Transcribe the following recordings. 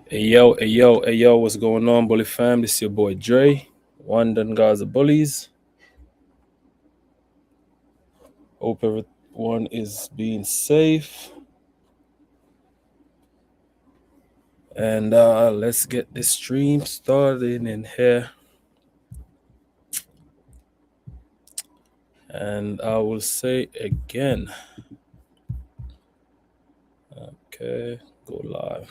Hey yo, what's going on, Bully fam? This is your boy Dre, one done Gaza Bullies. Hope everyone is being safe. And let's get this stream started in here. And I will say again. Okay, go live.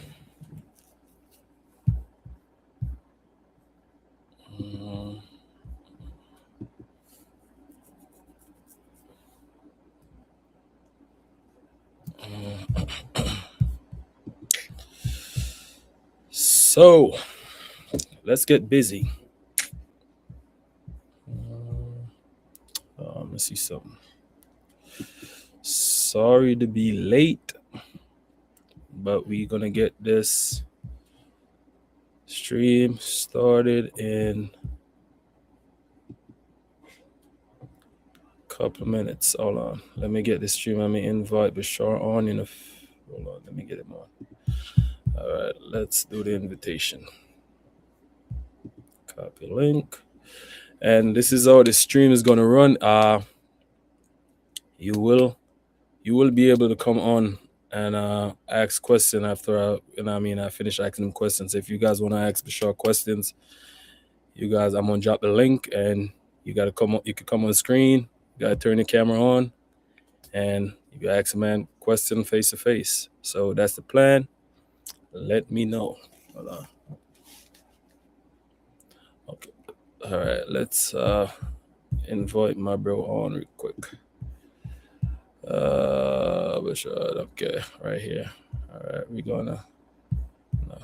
So let's get busy. Let me see something. Sorry to be late, but we're gonna get this stream started in a couple of minutes. Hold on. Let me get this stream. Let me invite Bashar on in a. Hold on. Let me get him on. All right. Let's do the invitation. Copy link. And this is how the stream is gonna run. You will be able to come on and ask questions after I finish asking them questions. If you guys want to ask Bashar questions, I'm gonna drop the link and you gotta come. You can come on the screen. You gotta turn the camera on, and you can ask a man question face to face. So that's the plan. Let me know. Hold on. Okay. All right. Let's invite my bro on real quick. Bashar. Okay, right here. All right, we're gonna. No.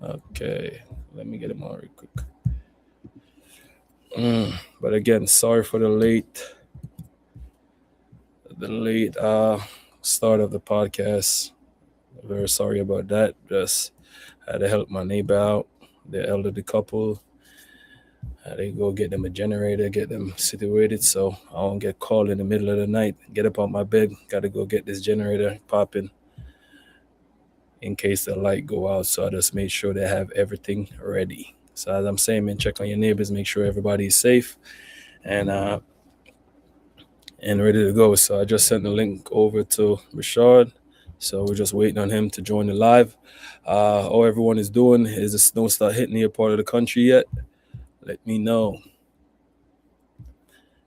Okay, let me get him on real quick. But again, sorry for the late start of the podcast. Very sorry about that. Just had to help my neighbor out, the elderly couple. Had to go get them a generator, get them situated so I don't get called in the middle of the night. Get up on my bed, gotta go get this generator popping in case the light go out. So I just made sure they have everything ready. So as I'm saying, man, check on your neighbors, make sure everybody's safe and ready to go. So I just sent the link over to Rashad. So we're just waiting on him to join the live. How everyone is doing. Is the snow start hitting your part of the country yet? Let me know.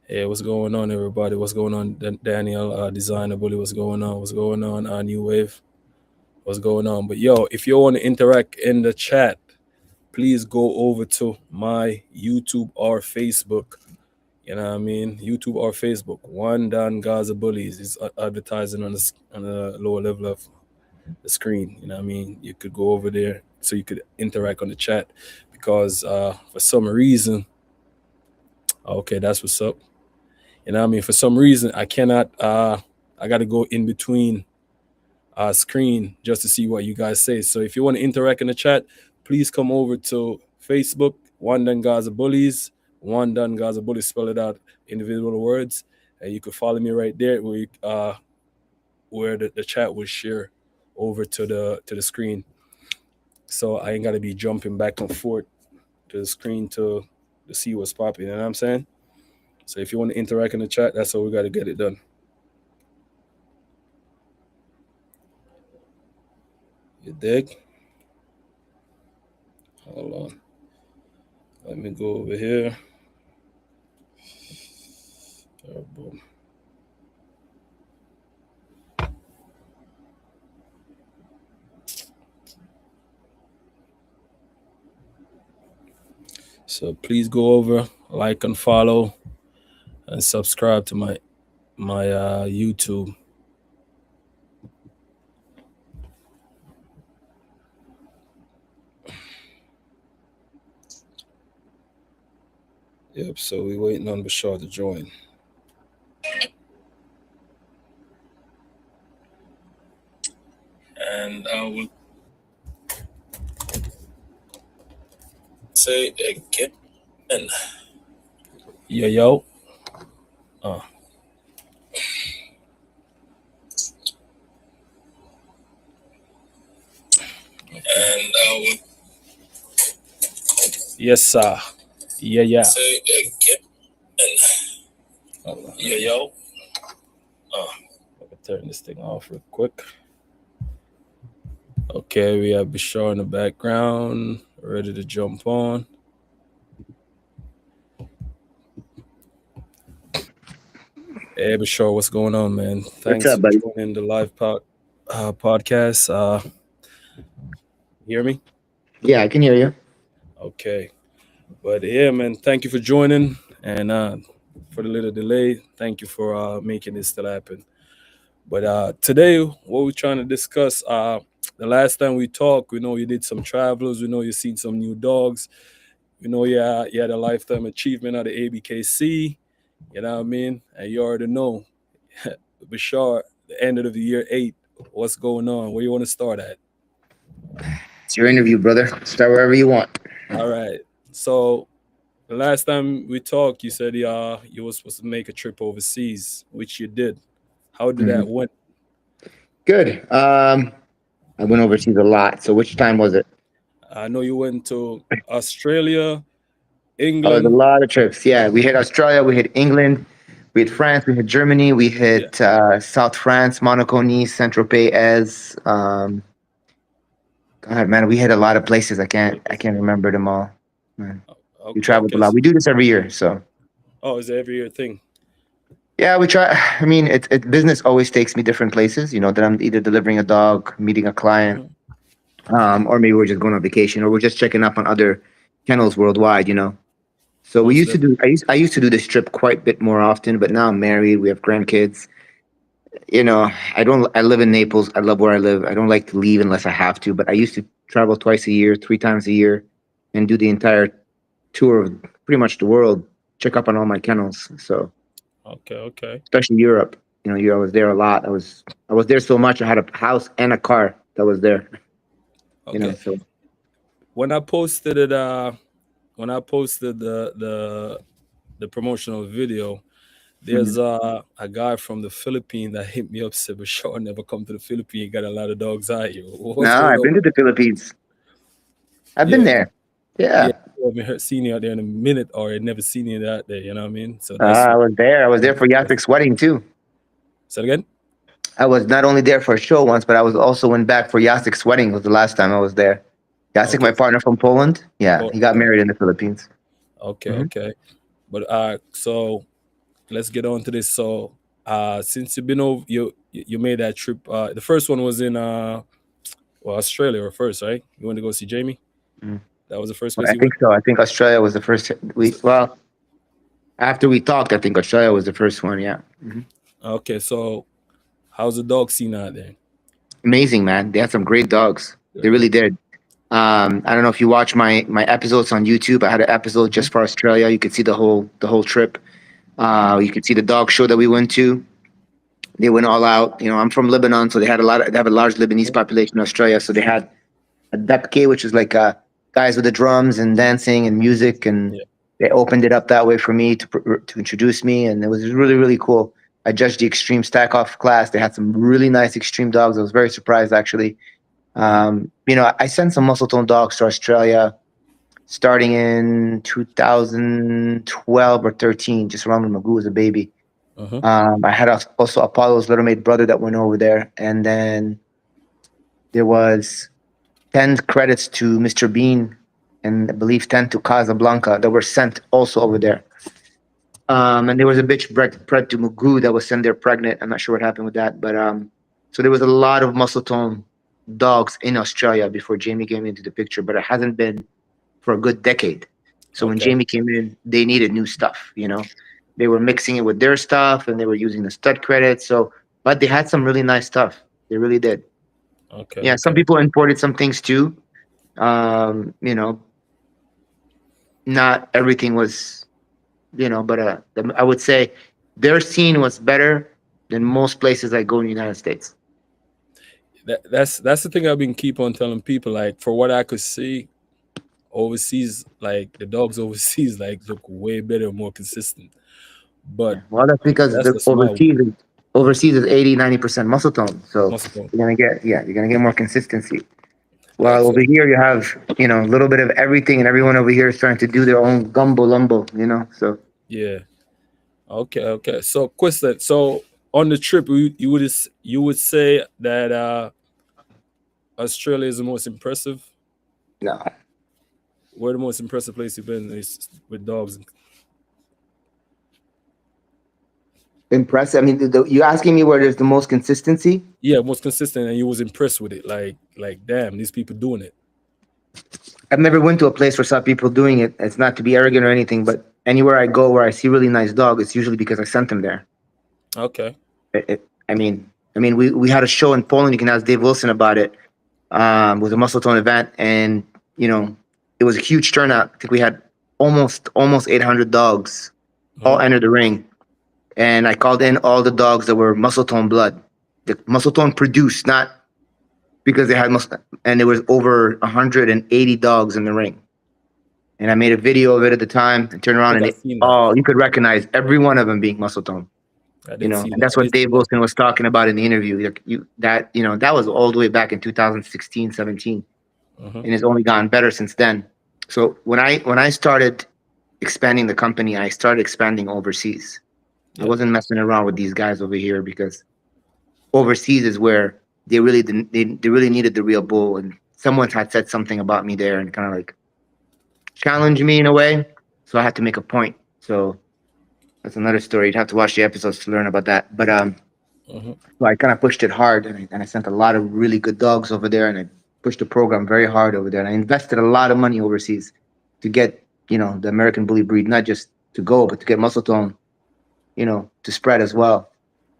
Hey, what's going on, everybody? What's going on, Daniel, Designer Bully? What's going on? What's going on, New Wave? What's going on? But yo, if you want to interact in the chat, please go over to my YouTube or Facebook. You know what I mean? YouTube or Facebook. One Dan Gaza Bullies is advertising on the lower level of the screen. You know what I mean? You could go over there so you could interact on the chat because for some reason, okay, that's what's up. You know what I mean? For some reason, I cannot, I got to go in between screen just to see what you guys say. So if you want to interact in the chat, please come over to Facebook, One Dan Gaza Bullies, One Dan Gaza Bullies, spell it out, individual words. And you can follow me right there where the chat will share over to the screen. So I ain't got to be jumping back and forth to the screen to see what's popping. You know what I'm saying? So if you want to interact in the chat, that's how we got to get it done. You dig? Hold on. Let me go over here. Boom. So please go over, like and follow, and subscribe to my YouTube. Yep. So we're waiting on Bashar to join. And I will say again. Yo. And yes, sir. Yeah, yeah. Say again. Yeah, yo. Let me turn this thing off real quick. Okay, we have Bashar in the background, ready to jump on. Hey, Bashar, what's going on, man? What's Thanks up, for buddy? joining the live podcast. Hear me? Yeah, I can hear you. Okay. But yeah, man, thank you for joining. And for the little delay, thank you for making this still happen. But today, what we're trying to discuss, the last time we talked, we know you did some travels, we know you seen some new dogs, we know you had a lifetime achievement at the ABKC, you know what I mean? And you already know, Bashar, the end of the year 8, what's going on? Where you want to start at? It's your interview, brother. Start wherever you want. All right. So the last time we talked, you said you were supposed to make a trip overseas, which you did. How did Mhm. that went? Good. I went overseas a lot. So which time was it? I know you went to Australia, Oh, it was a England. lot of trips. Yeah, we hit Australia, we hit England, we hit France, we hit Germany, we Yeah. hit South France, Monaco, Nice, Saint Tropez, Ez. God, man, we hit a lot of places. I can't remember them all. Man, we Okay. traveled a Okay. lot. We do this every year, so Oh, it's every year thing. yeah, we try. I mean, business always takes me different places. You know, that I'm either delivering a dog, meeting a client, Hmm. or maybe we're just going on vacation, or we're just checking up on other kennels worldwide. You know, so we Most used to do. definitely. I used to do this trip quite a bit more often, but now I'm married. We have grandkids. You know, I don't. I live in Naples. I love where I live. I don't like to leave unless I have to. But I used to travel twice a year, 3 times a year, and do the entire tour of pretty much the world. Check up on all my kennels. So Okay. Okay. especially Europe. You know, I was there a lot. I was there so much. I had a house and a car that was there. You know, Okay. so When I posted it, when I posted the promotional video, there's mhm. a guy from the Philippines that hit me up said, "Bashar never come to the Philippines. Got a lot of dogs out here. No, What's going I've on?" been to the Philippines. I've been Yeah. there. Yeah. Yeah, I haven't seen you out there in a minute, or I never seen you out there. You know what I mean? So that's I was there. I was there for Yasik's wedding too. say it again. I was not only there for a show once, but I was also went back for Yasik's wedding. Was the last time I was there. Yasik, my Okay. partner from Poland. Yeah, Oh, he got married in the Philippines. okay. Hmm. Okay. But so let's get on to this. So since you've been over, you made that trip. The first one was in well, Australia or first, right? You went to go see Jamie. That was the first place I you think went. so. I think Australia was the first. After we talked, I think Australia was the first one. Yeah. Mhm. Okay. So how's the dog scene out there? Amazing, man. They had some great dogs. They Really? really did. I don't know if you watch my episodes on YouTube. I had an episode Hmm. just for Australia. You could see the whole trip. You could see the dog show that we went to. They went all out. You know, I'm from Lebanon, so they have a large Lebanese population in Australia. So they had a dapke, which is like guys with the drums and dancing and music, and Yeah. they opened it up that way for me to introduce me, and it was really really cool. I judged the extreme stack off class. They had some really nice extreme dogs. I was very surprised actually. Hmm. I sent some muscle tone dogs to Australia starting in 2012 or 13, just around when Magoo was a baby. Uh-huh. I had also Apollo's little mate brother that went over there, and then there was 10 credits to Mr. Bean, and I believe 10 to Casablanca that were sent also over there. And there was a bitch bred to Magoo that was sent there pregnant. I'm not sure what happened with that, but so there was a lot of muscle tone dogs in Australia before Jamie came into the picture, but it hasn't been for a good decade. So when Okay. Jamie came in, they needed new stuff. You know, they were mixing it with their stuff, and they were using the stud credits. So, but they had some really nice stuff. They really did. Okay. Yeah, some Okay. people imported some things too. You know, not everything was, but I would say their scene was better than most places I go in the United States. That's the thing I've been keep on telling people. Like for what I could see overseas, like the dogs overseas, like look way better, more consistent. But Yeah. Well, that's because that's the just my overseas is 80, 90% muscle tone. So muscle tone. you're gonna get more consistency. While So over here you have, a little bit of everything, and everyone over here is trying to do their own gumbo lumbo, So yeah. Okay, okay. So question. So on the trip, you would say that Australia is the most impressive. no, Where the most impressive place you've been is with dogs. impressive. I mean, you asking me where there's the most consistency? Yeah, most consistent, and you was impressed with it. Like damn, these people doing it. I've never went to a place where saw people doing it. It's not to be arrogant or anything, but anywhere I go where I see really nice dog, it's usually because I sent them there. Okay. We had a show in Poland. You can ask Dave Wilson about it. Was a muscle tone event, and it was a huge turnout. I think we had almost 800 dogs all Hmm. enter the ring, and I called in all the dogs that were muscle tone blood, the muscle tone produced, not because they had muscle. And there was over 180 dogs in the ring, and I made a video of it at the time and turned I around, think and I've seen that. you could recognize every one of them being muscle tone. I did see And that. that's I what did see Dave that. Wilson was talking about in the interview. Like that was all the way back in 2016, 17, Hmm. and it's only gotten better since then. So when I started expanding the company, I started expanding overseas. I Yeah. wasn't messing around with these guys over here because overseas is where they really needed the real bull, and someone had said something about me there and kind of like challenged me in a way. So I had to make a point. So that's another story. You'd have to watch the episodes to learn about that. But Hmm. so I kind of pushed it hard, and I sent a lot of really good dogs over there, and I pushed the program very hard over there, and I invested a lot of money overseas to get the American Bully breed, not just to go, but to get muscle tone, to spread as well.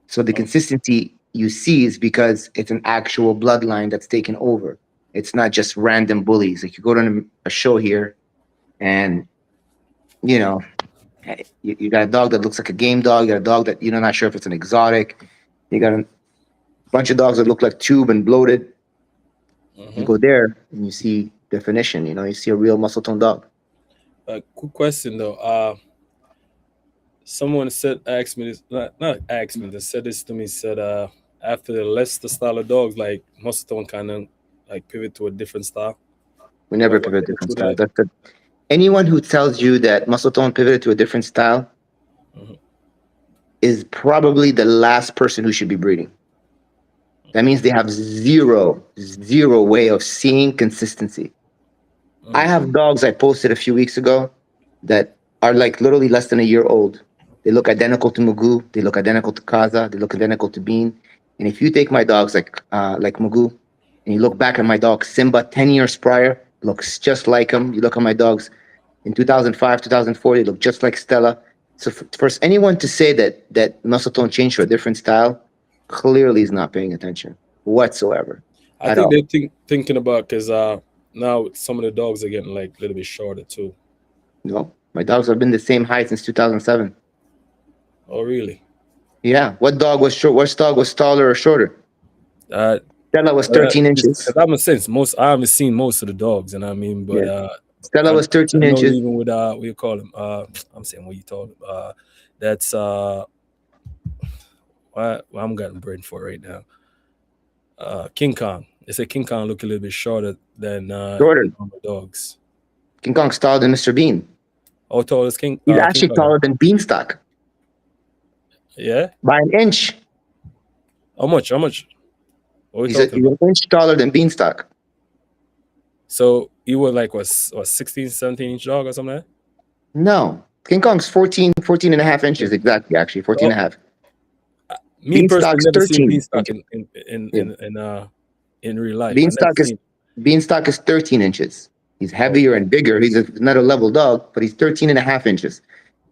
So the consistency you see is because it's an actual bloodline that's taken over. It's not just random bullies. Like you go to a show here, and you know you got a dog that looks like a game dog. You got a dog that you're not sure if it's an exotic. You got a bunch of dogs that look like tube and bloated. You Hmm. go there and you see definition. You see a real muscle tone dog. Quick question though. Someone said asked me this, not asked me, they said this to me. Said after the Leicester style of dogs, like Muscle kind of like pivot to a different style. We never What pivot the different truth of style. that? Anyone who tells you that muscle tone pivoted to a different style Hmm. is probably the last person who should be breeding. That means they have zero way of seeing consistency. I Mm. have dogs I posted a few weeks ago that are like literally less than a year old. They look identical to Magoo. They look identical to Kaza. They look identical to Bean. And if you take my dogs like Magoo, and you look back at my dog Simba 10 years prior, looks just like him. You look at my dogs in 2005, 2004, they look just like Stella. So for anyone to say that muscle tone changed to a different style, clearly is not paying attention whatsoever I at think all. they're thinking about because now some of the dogs are getting like a little bit shorter too. No, my dogs have been the same height since 2007. Oh really? Yeah. What dog was short? What dog was taller or shorter? Uh, Stella was 13 because inches. I'm a sense most I haven't seen most of the dogs, and I mean, but Yeah. Stella was 13 I know inches. even with what you call him. I'm saying what you told him. That's why I'm getting brain for right now. King Kong. They say King Kong look a little bit shorter than Shorter. normal dogs. King Kong's taller than Mr. Bean. How tall is He's King actually Kong? taller than Beanstalk Yeah. by an inch. How much? How much? What are we He's, a, talking he's about? an inch taller than Beanstalk. So you were like what 16, 17 inch dog or something like No. King Kong's 14 and a half that? inches exactly, actually. 14 So and a half. me personally Beanstalk's never seen 13 Beanstalk inches. Yeah. in real life. I never Beanstalk is seen. Beanstalk is 13 inches. He's Oh, heavier and bigger. He's another level dog, but he's 13 and a half inches.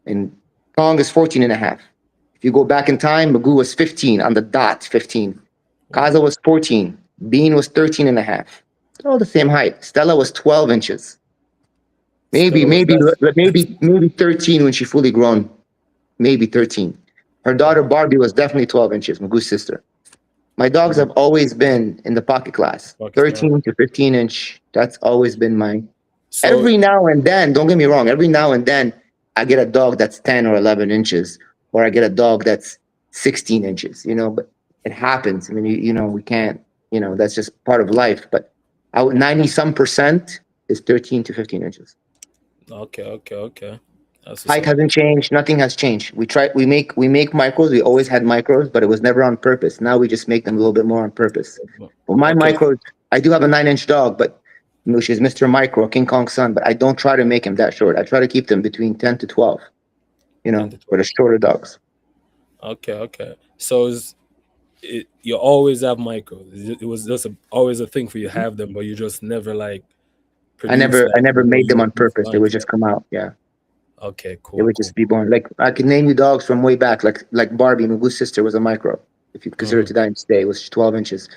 And Kong is 14 and a half. If you go back in time, Magoo was 15 on the dot, 15. mhm. Kaza was 14. Bean was 13 and a half. They're all the same height. Stella was 12 inches. Maybe, Stella was maybe, that's maybe 13 when she fully grown. Maybe 13. Her daughter uh-huh. Barbie was definitely 12 inches, Magoo's sister. My dogs Mhm. have always been in the pocket class, Pakistan. 13 to 15 inch. That's always been mine. So Every now and then, don't get me wrong, every now and then I get a dog that's 10 or 11 inches, or I get a dog that's 16 inches, but it happens. I mean, we can't, that's just part of life. But out 90 some percent is 13 to 15 inches. Okay, okay, okay. That's what's Height up. hasn't changed. Nothing has changed. We make micros. We always had micros, but it was never on purpose. Now we just make them a little bit more on purpose. Well, my Okay, micros, I do have a 9-inch dog, but which is Mr. Micro, King Kong's son. But I don't try to make him that short. I try to keep them between 10 to 12. 10 to For the 12. shorter dogs. Okay, okay. So you always have micros. It was just always a thing for you to have them, but you just never like I produce never, I like never what made them on you purpose. It designed would for them. just come out. Yeah, Okay, it cool, would cool, just be cool. born. Like I could name you dogs from way back. Like Barbie, Magoo's sister was a micro. If you consider it Hmm. to that today, it was 12 inches.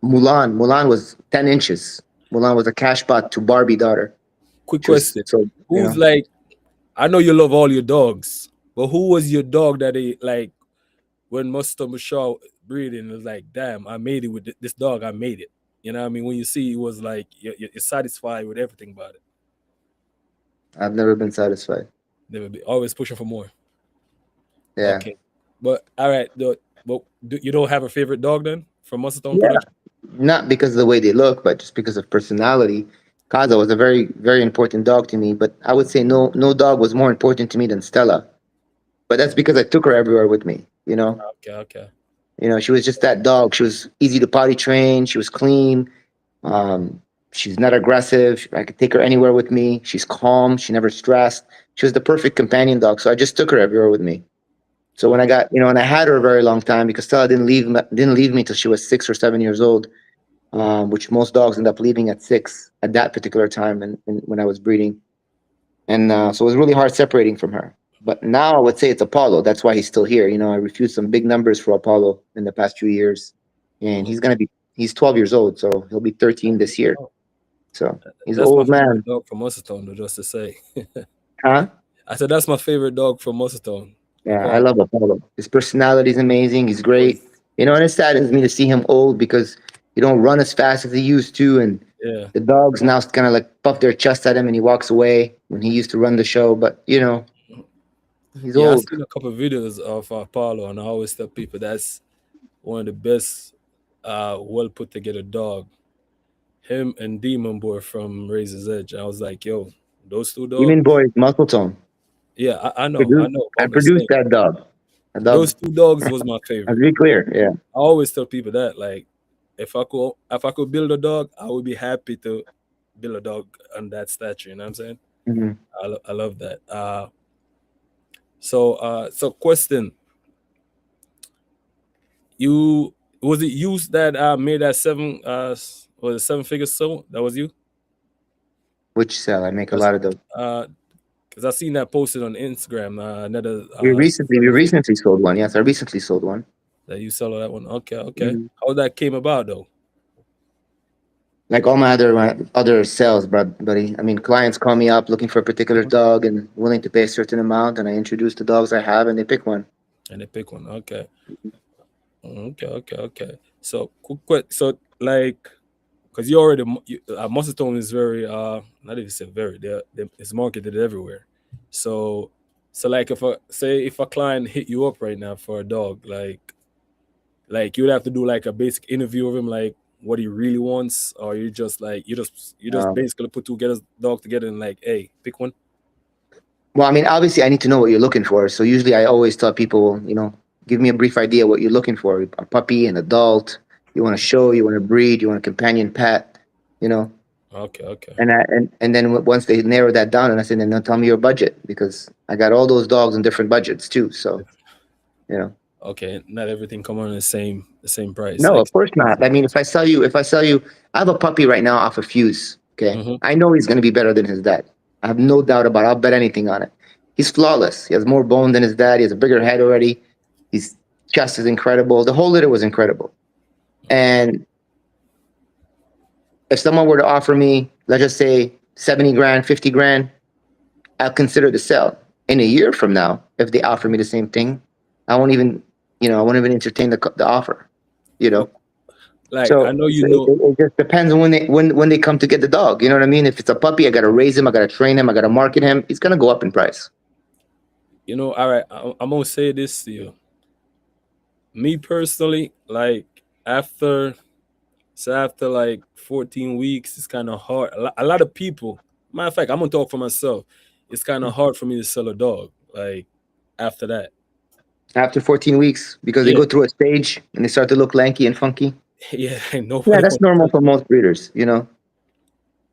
Mulan was 10 inches. Mulan was a cash bot to Barbie daughter. Quick She was question: so Who's like? I know you love all your dogs, but who was your dog that they like when Mustang Shaw breeding? It was like, damn, I made it with this dog. I made it. You know what I mean? When you see it was like you're satisfied with everything about it. I've never been satisfied. They will be always pushing for more. Yeah, Okay, but all right, but you don't have a favorite dog then from Mustang yeah. production? Not because of the way they look, but just because of personality. Kaza was a very, very important dog to me. But I would say no dog was more important to me than Stella. But that's because I took her everywhere with me. Okay, okay. She was just that dog. She was easy to potty train. She was clean. Um, she's not aggressive. I could take her anywhere with me. She's calm. She never stressed. She was the perfect companion dog. So I just took her everywhere with me. So when I Okay. got, and I had her a very long time because Stella didn't leave me till she was 6 or 7 years old, which most dogs end up leaving at 6 at that particular time, and when I was breeding. And so it was really hard separating from her. But now I would say it's Apollo. That's why he's still here. I refused some big numbers for Apollo in the past few years, and Mhm. he's 12 years old, so he'll be 13 this year. Oh, So he's an that's my old man, favorite dog from Mustang, though, just to say. huh? I said that's my favorite dog from Mustang, Yeah, I Apollo. love Apollo. His personality is amazing. He's great. Always, And it saddens me to see him old because he don't run as fast as he used to, and yeah. the dogs now kind of like puff their chest at him, and he walks away when he used to run the show. But he's Yeah, I've old. seen a couple of videos of Apollo, and I always tell people that's one of the best, well put together dog. Him and Demon Boy from Razor's Edge. I was like, yo, those two Demon dogs. Boy is muscletone. Yeah, I Produced, know. But I I'm just produced saying, that dog. A those dog. two dogs was my Let's favorite. be clear. Yeah. I always tell people that, like, if I could build a dog, I would be happy to build a dog on that stature. You know what I'm saying? Mhm. I love that. So question: You was it you that made that was it 7 figure sale? That was you? Which cell? I make a Because lot of those. I seen that posted on Instagram. Another We recently, we 7 figure recently sold one. Yes, I recently sold one. that you sell that one. Okay, okay. Mhm. How that came about though? Like all my other sales, buddy. I mean, clients call me up looking for a particular Mhm. dog and willing to pay a certain amount, and I introduce the dogs I have, and they pick one. And they pick one. Okay. Okay, okay, okay. So so like because you already muscletone is very not even say very it's marketed everywhere. So like if a client hit you up right now for a dog, like you would have to do like a basic interview of him, like what he really wants, or you just like you just Um, basically put together dog together and like, hey, pick one. well, I mean, obviously, I need to know what you're looking for. So usually, I always tell people, give me a brief idea what you're looking for: a puppy, an adult. You want to show, you want to breed, you want a companion pet. You know, Okay, okay, and then once they narrow that down, and I said, then they'll tell me your budget because I got all those dogs in different budgets too. So you know, okay. Not everything come on the same price. no, of course not. I mean, if I sell you, I have a puppy right now off a Fuse. Okay, Mm-hmm. I know he's going to be better than his dad. I have no doubt about it. I'll bet anything on it. He's flawless. He has more bone than his dad. He has a bigger head already. His chest is incredible. The whole litter was incredible. And if someone were to offer me, let's just say 70 grand, 50 grand, I'll consider the sell. In a year from now, if they offer me the same thing, I won't even entertain the offer. You know. Like I So know it, it, it just depends on when they come to get the dog. You know what I mean? If it's a puppy, I got to raise him, I got to train him, I got to market him. He's gonna go up in price. all right. I'm gonna say this to you. Me personally, like after So after like 14 weeks, it's kind of hard. A lot of people, matter of fact, I'm gonna talk for myself. It's kind of hard for me to sell a dog. Like after that, After 14 weeks, because they yeah, go through a stage and they start to look lanky and funky. yeah, Yeah, nobody that's want to normal sell. for most breeders. You know,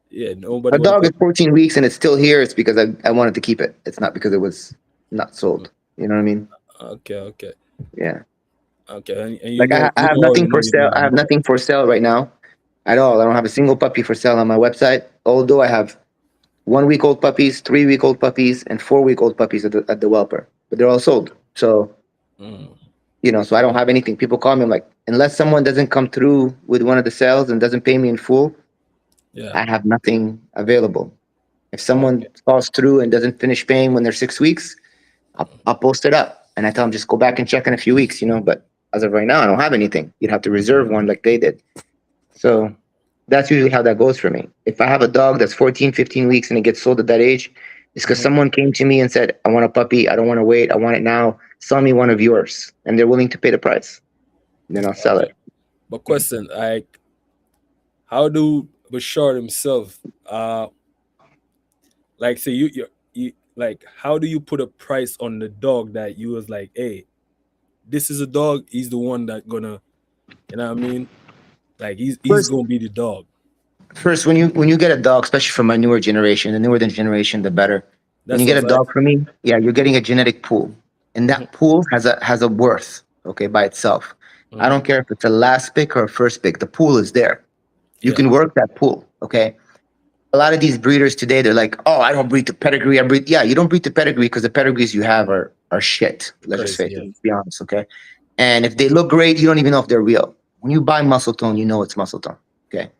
Yeah, nobody a want to dog is sell. 14 weeks and it's still here. It's because I wanted to keep it. It's not because it was not sold. You know what I mean? Okay, okay, Yeah. okay. And Like I you have know nothing already for know you're sale. gonna I have have more. nothing for sale right now at all. I don't have a single puppy for sale on my website. Although I have 1 week old puppies, 3 week old puppies, and 4 week old puppies at the whelper, but they're all sold. So Mm, so I don't have anything. People call me. I'm like, unless someone doesn't come through with one of the sales and doesn't pay me in full, yeah. I have nothing available. If someone Okay. falls through and doesn't finish paying when they're 6 weeks, I'll post it up and I tell them just go back and check in a few weeks. But as of right now, I don't have anything. You'd have to reserve one like they did. So that's usually how that goes for me. If I have a dog that's 14, 15 weeks and it gets sold at that age, it's because Mhm. someone came to me and said, I want a puppy. I don't want to wait. I want it now. Sell me one of yours. And they're willing to pay the price. Then I'll sell Okay. it. But question, like, how do Bashar himself, like, say you like, how do you put a price on the dog that you was like, hey, this is a dog. He's the one that gonna, you know what I mean? Like, he's First, gonna be the dog. first, when you get a dog, especially from my newer generation, the newer the generation, the better. When That's you what I get a was dog from asking. me, yeah, you're getting a genetic pool, and Hmm. that pool has a worth, okay, by itself. I Hmm. don't care if it's a last pick or a first pick. The pool is there. You Yeah, can work that pool, okay. A lot of these breeders today, they're like, "Oh, I don't breed to pedigree. I breed." Yeah, you don't breed to pedigree because the pedigrees you have are shit. Let's just crazy. face it. Yeah. Let's be honest, okay. And if they look great, you don't even know if they're real. When you buy muscle tone, you know it's muscle tone. Okay.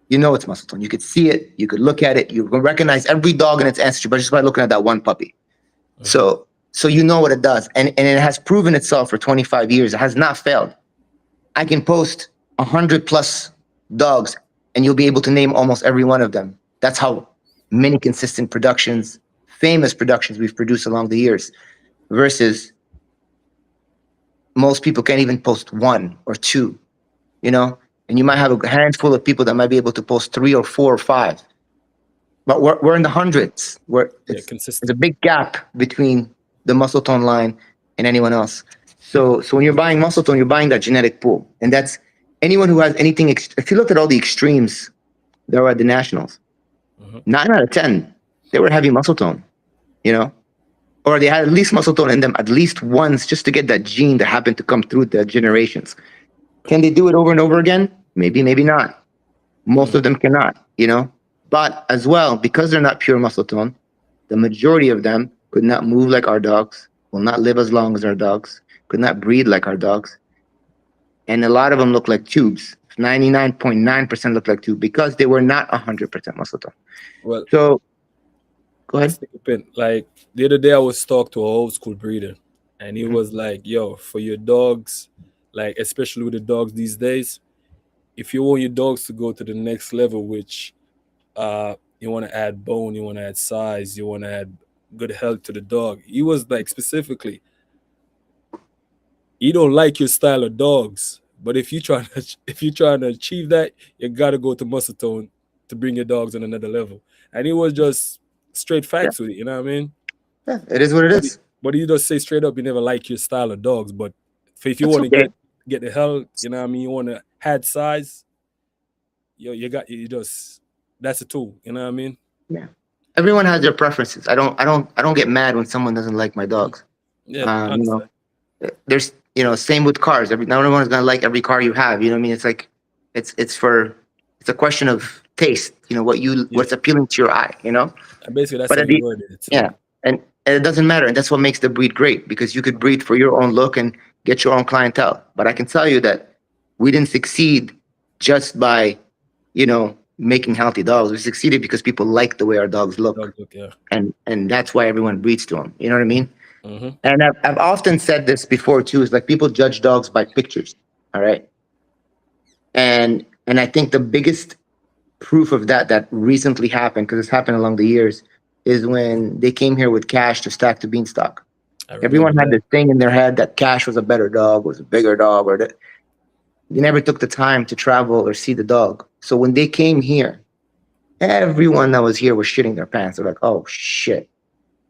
You know it's muscle tone. You could see it, you could look at it, you can recognize every dog in its ancestry, but just by looking at that one puppy. Hmm. So you know what it does. And it has proven itself for 25 years. It has not failed. I can post 100 plus dogs and you'll be able to name almost every one of them. That's how many consistent productions, famous productions we've produced along the years versus most people can't even post one or two, you know? And you might have a handful of people that might be able to post three or four or five, but we're in the hundreds. Where Yeah, it's a consistent. big gap between the muscle tone line and anyone else. So when you're buying muscle tone, you're buying that genetic pool, and that's anyone who has anything. If you look at all the extremes that were at the nationals, Hmm. 9 out of 10 they were heavy muscle tone, you know, or they had at least muscle tone in them at least once, just to get that gene that happened to come through the generations. Can they do it over and over again? Maybe, maybe not. Most Mm. of them cannot, you know. But as well, because they're not pure muscle tone, the majority of them could not move like our dogs, will not live as long as our dogs, could not breed like our dogs. And a lot of them look like tubes. 99.9% look like tubes because they were not 100% muscle tone. Well, So go ahead. stick a pin. Like the other day, I was talking to a old school breeder, and he Mhm. was like, "Yo, for your dogs, like especially with the dogs these days, if you want your dogs to go to the next level, which you want to add bone, you want to add size, you want to add good health to the dog." He was like specifically, he don't like your style of dogs, but if you trying to if you trying to achieve that, you gotta go to muscle tone to bring your dogs on another level. And he was just straight Yeah, facts with it, you know what I mean? yeah, it is what it But he, is. but he just say straight up, you never like your style of dogs. But if you That's want to okay. get the health, you know what I mean, you want to add size, you got you just that's a tool, you know what I mean? Yeah. Everyone has their preferences. I don't get mad when someone doesn't like my Mhm. dogs. Yeah, I You know, understand. there's same with cars. Not everyone's gonna like every car you have. You know what I mean? It's like it's a question of taste. Yeah, What's appealing to your eye. and basically that's But how at you the worded it too. yeah, and it doesn't matter, and that's what makes the breed great because you could breed for your own look and get your own clientele. But I can tell you that we didn't succeed just by making healthy dogs. We succeeded because people like the way our dogs look, Dog look, yeah. and that's why everyone breeds to them. You know what I mean? Hmm. And I've often said this before too. Is like people judge dogs by pictures. All right, and I think the biggest proof of that recently happened because it's happened along the years is when they came here with Cash to stack the beanstalk. I remember Everyone had that. this thing in their head that Cash was a better dog, was a bigger dog, or that. They never took the time to travel or see the dog. So when they came here, everyone that was here was shitting their pants. They're like, oh shit.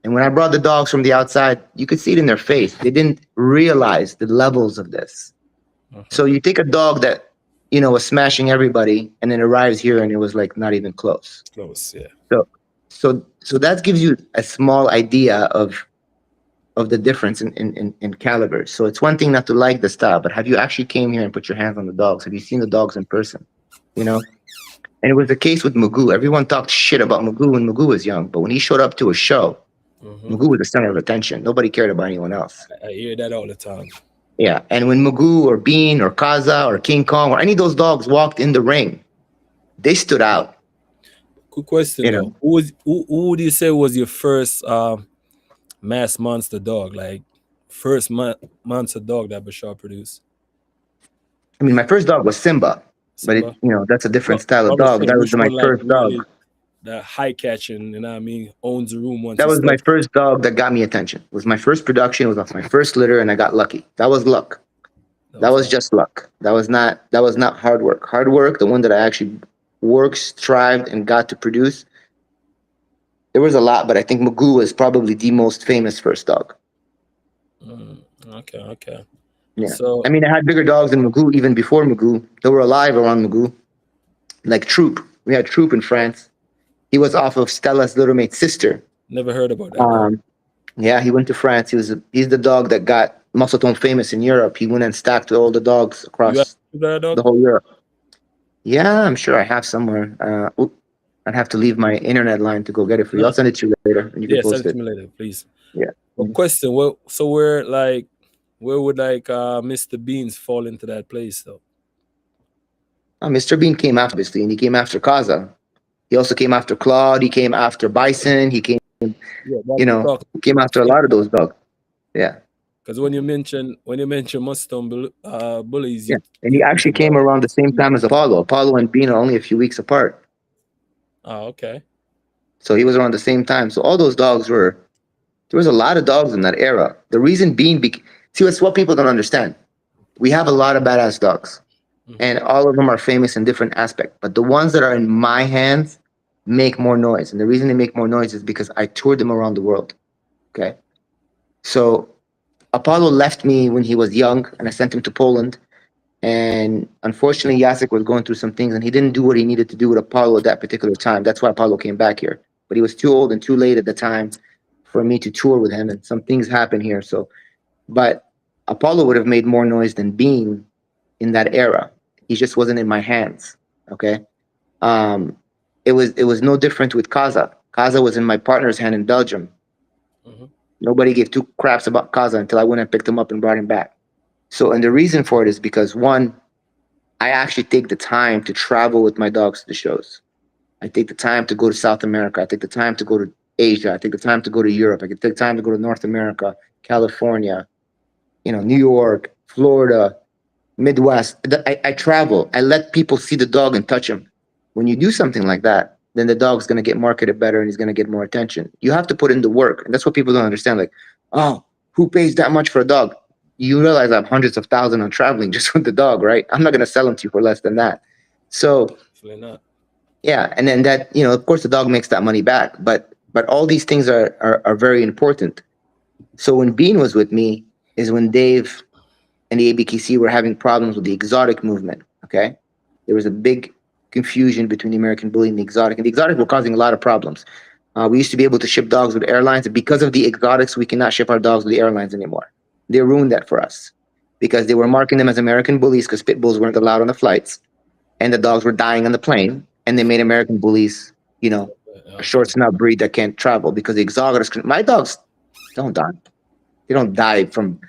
And when I brought the dogs from the outside, you could see it in their face. They didn't realize the levels of this. Uh-huh. So you take a dog that, was smashing everybody and then arrives here and it was like not even close. Close, yeah. So so that gives you a small idea of the difference in calibers. So it's one thing not to like the style, but have you actually came here and put your hands on the dogs? Have you seen the dogs in person? You know? And it was the case with Magoo. Everyone talked shit about Magoo when Magoo was young, but when he showed up to a show, Hmm. Magoo was the center of attention. Nobody cared about anyone else. I hear that all the time. Yeah. And when Magoo or Bean or Kaza or King Kong or any of those dogs walked in the ring, they stood out. Good question You though. know, Who would you say was your first mass monster dog? Like first monster dog that Bashar produced? I mean, my first dog was Simba, but Simba? that's a different No, style of I'm just dog. saying That was which my one like first dog. really the high catching, you know what I mean, owns the room once That he was my steps. first dog that got me attention. It was my first production. It was off my first litter, and I got lucky. That was luck. That That was was luck. just luck. That was not hard work. Hard work, the one that I actually worked, strived, and got to produce. There was a lot, but I think Magoo is probably the most famous first dog. Okay, okay. Yeah. So I mean, I had bigger dogs than Magoo even before Magoo. They were alive around Magoo, like Troop. We had Troop in France. He was off of Stella's little mate's sister. never heard about that dog. Um, yeah, he went to France. He's the dog that got muscletone famous in Europe. He went and stacked all the dogs You have across that the dog? whole Europe. Yeah, I'm sure I have somewhere. I'd have to leave my internet line to go get it for you. No. I'll send it to you later, and you can Yeah, send post it to it. me later, please. Yeah. Well, Mhm. question. Well, so where would like Mr. Beans fall into that place though? Mr. Bean came after, obviously, and he came after Kaza. He also came after Claude. He came after Bison. He came, Yeah, but I'm talking came at the after a same lot of time. those dogs. Yeah, Because when you mention Mustang bullies, yeah. And he you think actually came about around the same Beans. time as Apollo. Apollo and Bean are only a few weeks apart, Oh, okay. so he was around the same time. So all those dogs were. There was a lot of dogs in that era. The reason Bean, see, what's what people don't understand. We have a lot of badass dogs, Hmm. and all of them are famous in different aspects. But the ones that are in my hands make more noise, and the reason they make more noise is because I toured them around the world. Okay, so Apollo left me when he was young, and I sent him to Poland. And unfortunately, Jacek was going through some things, and he didn't do what he needed to do with Apollo at that particular time. That's why Apollo came back here. But he was too old and too late at the time for me to tour with him, and some things happened here. So, but Apollo would have made more noise than Bean in that era. He just wasn't in my hands. Okay. Um, it was no different with Kaza. Kaza was in my partner's hand in Belgium. Hmm. Nobody gave two craps about Kaza until I went and picked him up and brought him back. So, and the reason for it is because one, I actually take the time to travel with my dogs to the shows. I take the time to go to South America. I take the time to go to Asia. I take the time to go to Europe. I can take time to go to North America, California, New York, Florida, Midwest. I travel. I let people see the dog and touch him. When you do something like that, then the dog's going to get marketed better and he's going to get more attention. You have to put in the work. And that's what people don't understand. Like, oh, who pays that much for a dog? You realize I have hundreds of thousands on traveling just with the dog, right? I'm not going to sell him to you for less than that. So, Definitely not. yeah. And then that, of course, the dog makes that money back. But all these things are very important. So when Bean was with me is when Dave and the ABKC were having problems with the exotic movement. Okay, there was a big confusion between the American Bully and the exotic were causing a lot of problems. We used to be able to ship dogs with airlines, and because of the exotics, we cannot ship our dogs with the airlines anymore. They ruined that for us because they were marking them as American bullies because pit bulls weren't allowed on the flights, and the dogs were dying on the plane, and they made American bullies, a Okay. short snout breed that can't travel because the exotics. My dogs don't die. They don't die from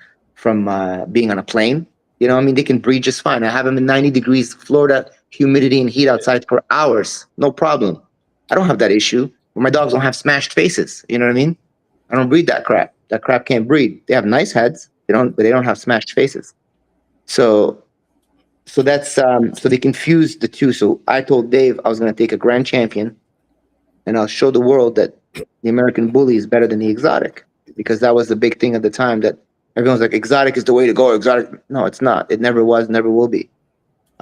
being on a plane. I mean, they can breathe just fine. I have them in 90 degrees Florida humidity and heat outside for hours, no problem. I don't have that issue. My dogs don't have smashed faces. You know what I mean? I don't breed that crap. That crap can't breed. They have nice heads. But they don't have smashed faces. So, so they confused the two. So I told Dave I was going to take a grand champion and I'll show the world that the American bully is better than the exotic because that was the big thing at the time that everyone's like exotic is the way to go. Exotic, no, it's not. It never was, never will be.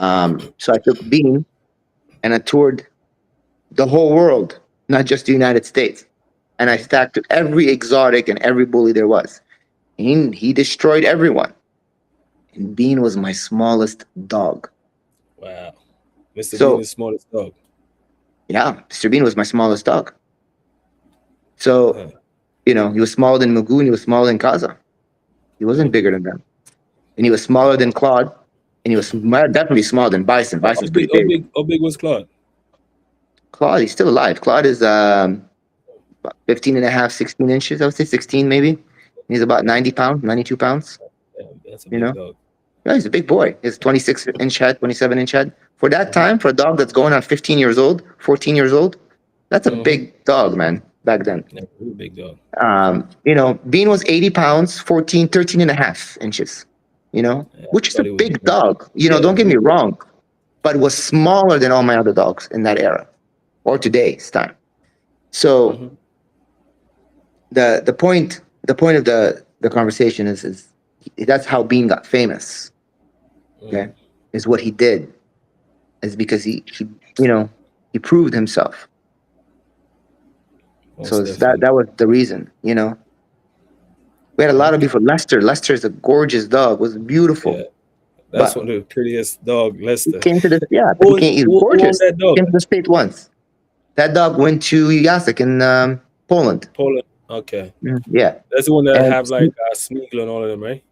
So I took Bean and I toured the whole world, not just the United States. And I Mhm. stacked every exotic and every bully there was. He destroyed everyone. And Bean was my smallest dog. Wow. Mr. Bean So is smallest dog. yeah, Mr. Bean was my smallest dog. So, Huh. he was smaller than Magoon, he was smaller than Kaza. He wasn't Mhm. bigger than them. And he was smaller than Claude. And he was definitely smaller than Bison. How Bison's big? pretty big. How big was Claude? Claude, he's still alive. Claude is about 15 and a half, 16 inches, I would say 16 maybe. He's about 90 pounds, 92 pounds, Yeah, that's a you big know. dog. Yeah, he's a big boy. He's 26-inch head, 27-inch head. For that Mhm. time, for a dog that's going on 15 years old, 14 years old, that's a Mhm. big dog, man, back then. Yeah, real big dog. Bean was 80 pounds, 14, 13 and a half inches, Yeah, which is a probably would. big dog. Yeah, Don't get me big dog. wrong, but was smaller than all my other dogs in that era or today's time. So Mhm. the point of the conversation is that's how Bean got famous. Mm. Okay, is what he did is because he you know he proved himself. So Most it's that definitely. that was the reason. We had a lot of Okay. people. Lester. Lester is a gorgeous dog. Was Yeah, beautiful, that's but one of the prettiest dog, he Lester. came to the yeah, but he came. He's Who owned gorgeous. that dog? Came to the state once. That dog went to Jacek in Poland. Poland. Okay, Yeah, that's the one that and have like Smeagol and all of them, right?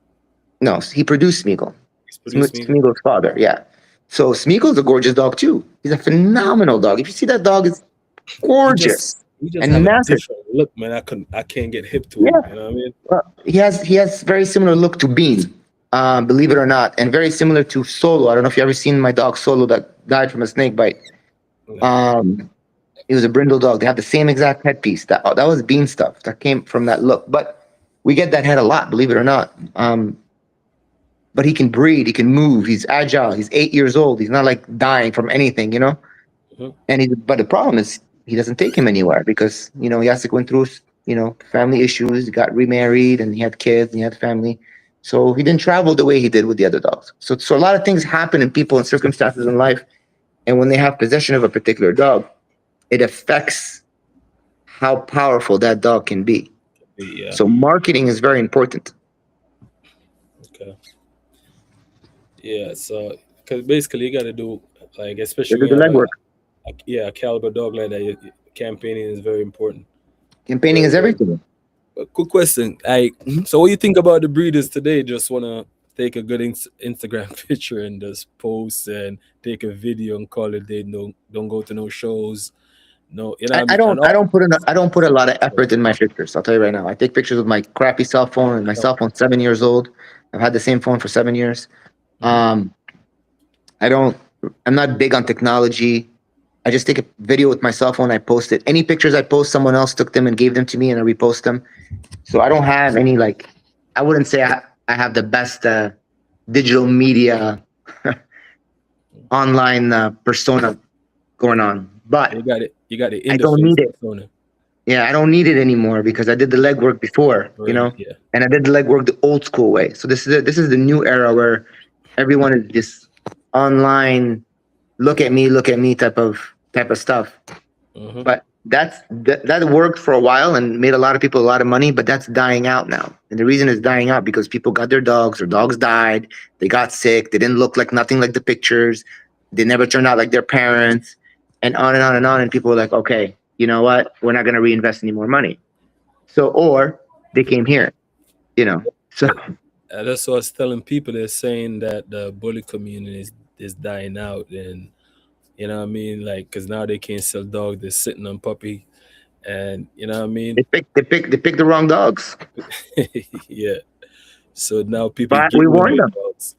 no, he produced Smeagol. He's produced Smeagol. Smeagol's father. Yeah. So Smeagol's a gorgeous dog too. He's a phenomenal dog. If you see that dog, it's gorgeous He just and have a massive. different look, man. I can't get hip to him. Yeah. You know what I mean? Well, he has very similar look to Bean, believe it or not, and very similar to Solo. I don't know if you ever seen my dog Solo that died from a snake bite. No. Um, he was a brindle dog. They have the same exact headpiece. That was Bean stuff. That came from that look. But we get that head a lot, believe it or not. But he can breed. He can move. He's agile. He's 8 years old. He's not like dying from anything. Mhm. But the problem is he doesn't take him anywhere because Jacek went through family issues. He got remarried and he had kids and he had family, so he didn't travel the way he did with the other dogs. So a lot of things happen in people and circumstances in life, and when they have possession of a particular dog, it affects how powerful that dog can be. Yeah. So marketing is very important. Okay. Yeah. So, because basically you got to do like, They especially do when the you have legwork. a caliber dog like that, campaigning is very important. Campaigning Very is very. everything. But quick question, like, Mhm. so what you think about the breeders today? Just wanna take a good Instagram picture and just post and take a video and call it. They don't go to no shows. No, you know what I I mean. don't And I all. don't put I don't put a lot of effort in my pictures. I'll tell you right now. I take pictures with my crappy cell phone, and my cell phone's 7 years old. I've had the same phone for 7 years. Mhm. Um, I don't. I'm not big on technology. I just take a video with my cell phone. I post it. Any pictures I post, someone else took them and gave them to me, and I repost them. So I don't have any like. I wouldn't say I have the best digital media online persona going on, You but got it. You got the I in the don't face need it. persona. Yeah, I don't need it anymore because I did the legwork before, Already, yeah. and I did the legwork the old school way. So this is the new era where everyone is just online, look at me type of stuff. Hmm. But that worked for a while and made a lot of people a lot of money, but that's dying out now. And the reason it's dying out because people got their dogs died, they got sick, they didn't look like nothing like the pictures, they never turned out like their parents, and on and on and on. And people were like, okay, you know what? We're not going to reinvest any more money. So, or they came here, you know. So That's what I was telling people. They're saying that the bully community is dying out, and you know what I mean, like, because now they can't sell dogs. They're sitting on puppy, and you know what I mean. they picked the wrong dogs. Yeah. So now people But we giving warned away them. dogs.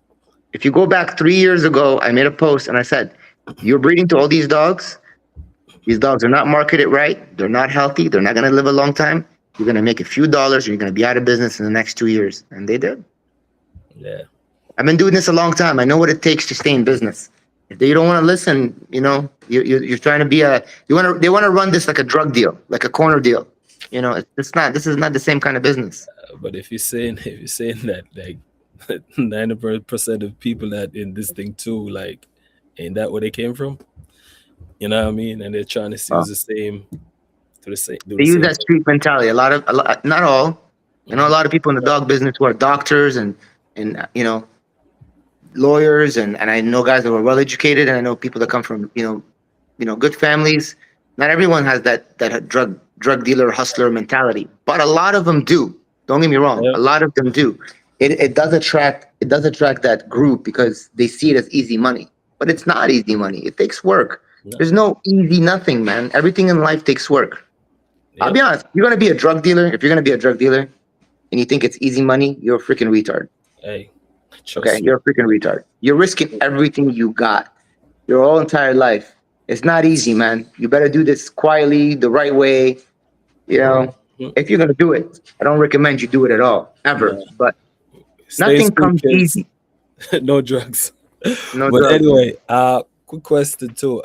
If you go back 3 years ago, I made a post and I said, "You're breeding to all these dogs. These dogs are not marketed right. They're not healthy. They're not going to live a long time. You're going to make a few dollars. Or you're going to be out of business in the next 2 years." And they did. Yeah. I've been doing this a long time. I know what it takes to stay in business. If you don't want to listen, you're trying to be a they want to run this like a drug deal, like a corner deal. It's not. This is not the same kind of business. But if you're saying that like 90% of people that in this thing too, like Ain't that where they came from? You know what I mean? And they're trying to use Well, the same to the same do they the use same that thing. street mentality. A lot, not all. I know a Hmm. lot of people in the dog business who are doctors and lawyers, and I know guys that were well educated, and I know people that come from good families. Not everyone has that drug dealer hustler mentality, but a lot of them do. Don't get me wrong, Yeah. a lot of them do. It does attract that group because they see it as easy money, but it's not easy money. It takes work. There's No. no easy nothing, man. Everything in life takes work. I'll be Yep. honest. You're gonna be a drug dealer. If you're gonna be a drug dealer and you think it's easy money, you're a freaking retard. Hey, Okay, trust me. you're a freaking retard. You're risking everything you got, your whole entire life. It's not easy, man. You better do this quietly, the right way. You know, Mhm. if you're gonna do it, I don't recommend you do it at all, ever. No. But Stay in nothing school, comes kids. easy. No drugs. No But drugs, man. anyway, quick question too.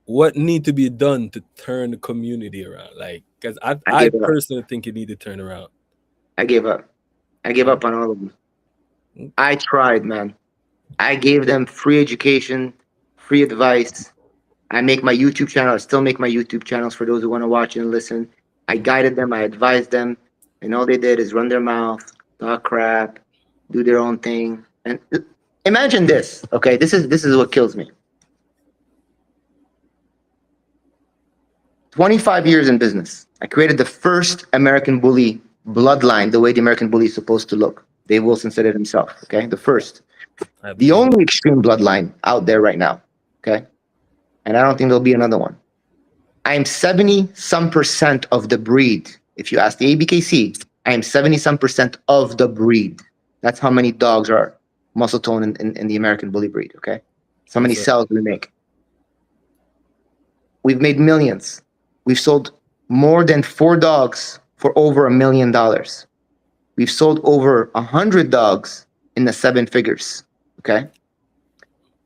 What need to be done to turn the community around? Like, because I I gave it up. personally think it need to turn around. I gave up. I gave Yeah. up on all of them. I tried, man. I gave them free education, free advice. I make my YouTube channel. I still make my YouTube channels for those who want to watch and listen. I guided them. I advised them, and all they did is run their mouth, talk crap, do their own thing. And imagine this. Okay, this is what kills me. 25 years in business. I created the first American bully bloodline, the way the American bully is supposed to look. Dave Wilson said it himself. Okay, the first, I the believe it. only extreme bloodline out there right now. Okay, and I don't think there'll be another one. I am 70 some percent of the breed. If you ask the ABKC, I am 70 some percent of the breed. That's how many dogs are muscle tone in the American bully breed. Okay. So how many Yes, sir. cells we make. We've made millions. We've sold more than 4 dogs for over $1 million. We've sold over 100 dogs in the 7 figures. Okay.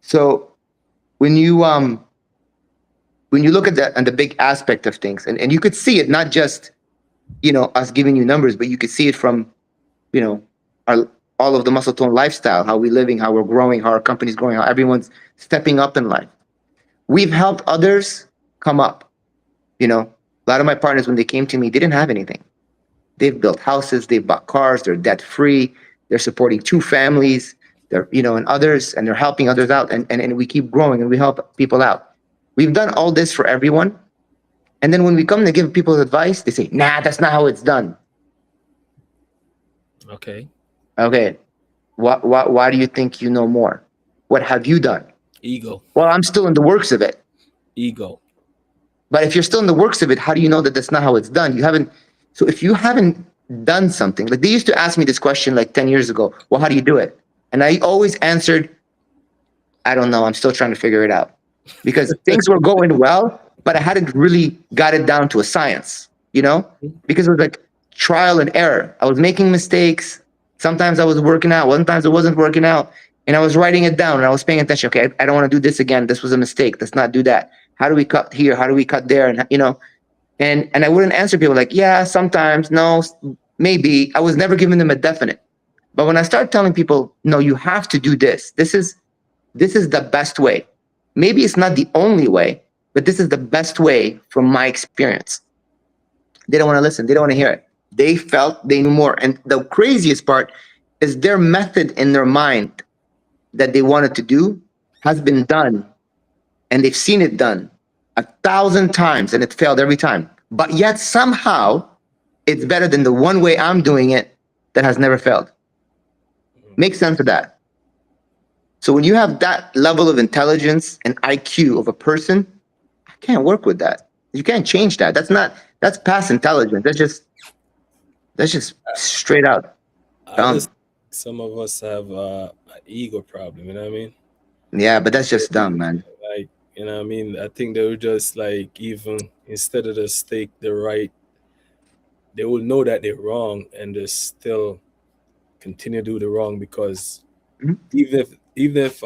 So when you look at that and the big aspect of things, and you could see it not just us giving you numbers, but you could see it from, you know, our all of the muscle tone lifestyle, how we're living, how we're growing, how our company's growing, how everyone's stepping up in life. We've helped others come up. A lot of my partners, when they came to me, they didn't have anything. They've built houses, they've bought cars, they're debt free, they're supporting 2 families, and others, and they're helping others out. And we keep growing and we help people out. We've done all this for everyone. And then when we come to give people advice, they say, nah, that's not how it's done. Okay. Okay. Why do you think you know more? What have you done? Ego. Well, I'm still in the works of it. Ego. But if you're still in the works of it, how do you know that that's not how it's done? You haven't. So if you haven't done something, like they used to ask me this question like 10 years ago, well, how do you do it? And I always answered, I don't know. I'm still trying to figure it out because things were going well, but I hadn't really got it down to a science, because it was like trial and error. I was making mistakes. Sometimes I was working out. Sometimes it wasn't working out. And I was writing it down and I was paying attention. Okay, I don't want to do this again. This was a mistake. Let's not do that. How do we cut here? How do we cut there? And I wouldn't answer people like, yeah, sometimes, no, maybe. I was never giving them a definite. But when I start telling people, no, you have to do this. This is the best way. Maybe it's not the only way, but this is the best way from my experience. They don't want to listen. They don't want to hear it. They felt they knew more. And the craziest part is their method in their mind that they wanted to do has been done and they've seen it done 1,000 times and it failed every time. But yet somehow it's better than the one way I'm doing it that has never failed. Make sense of that. So when you have that level of intelligence and IQ of a person, I can't work with that. You can't change that. That's past intelligence. That's just straight out I just dumb. some of us have an ego problem. You know what I mean? Yeah, but that's just dumb, man. Like, you know what I mean? I think they would just like, even instead of just take the right, they will know that they're wrong and just still continue to do the wrong because Mhm. even if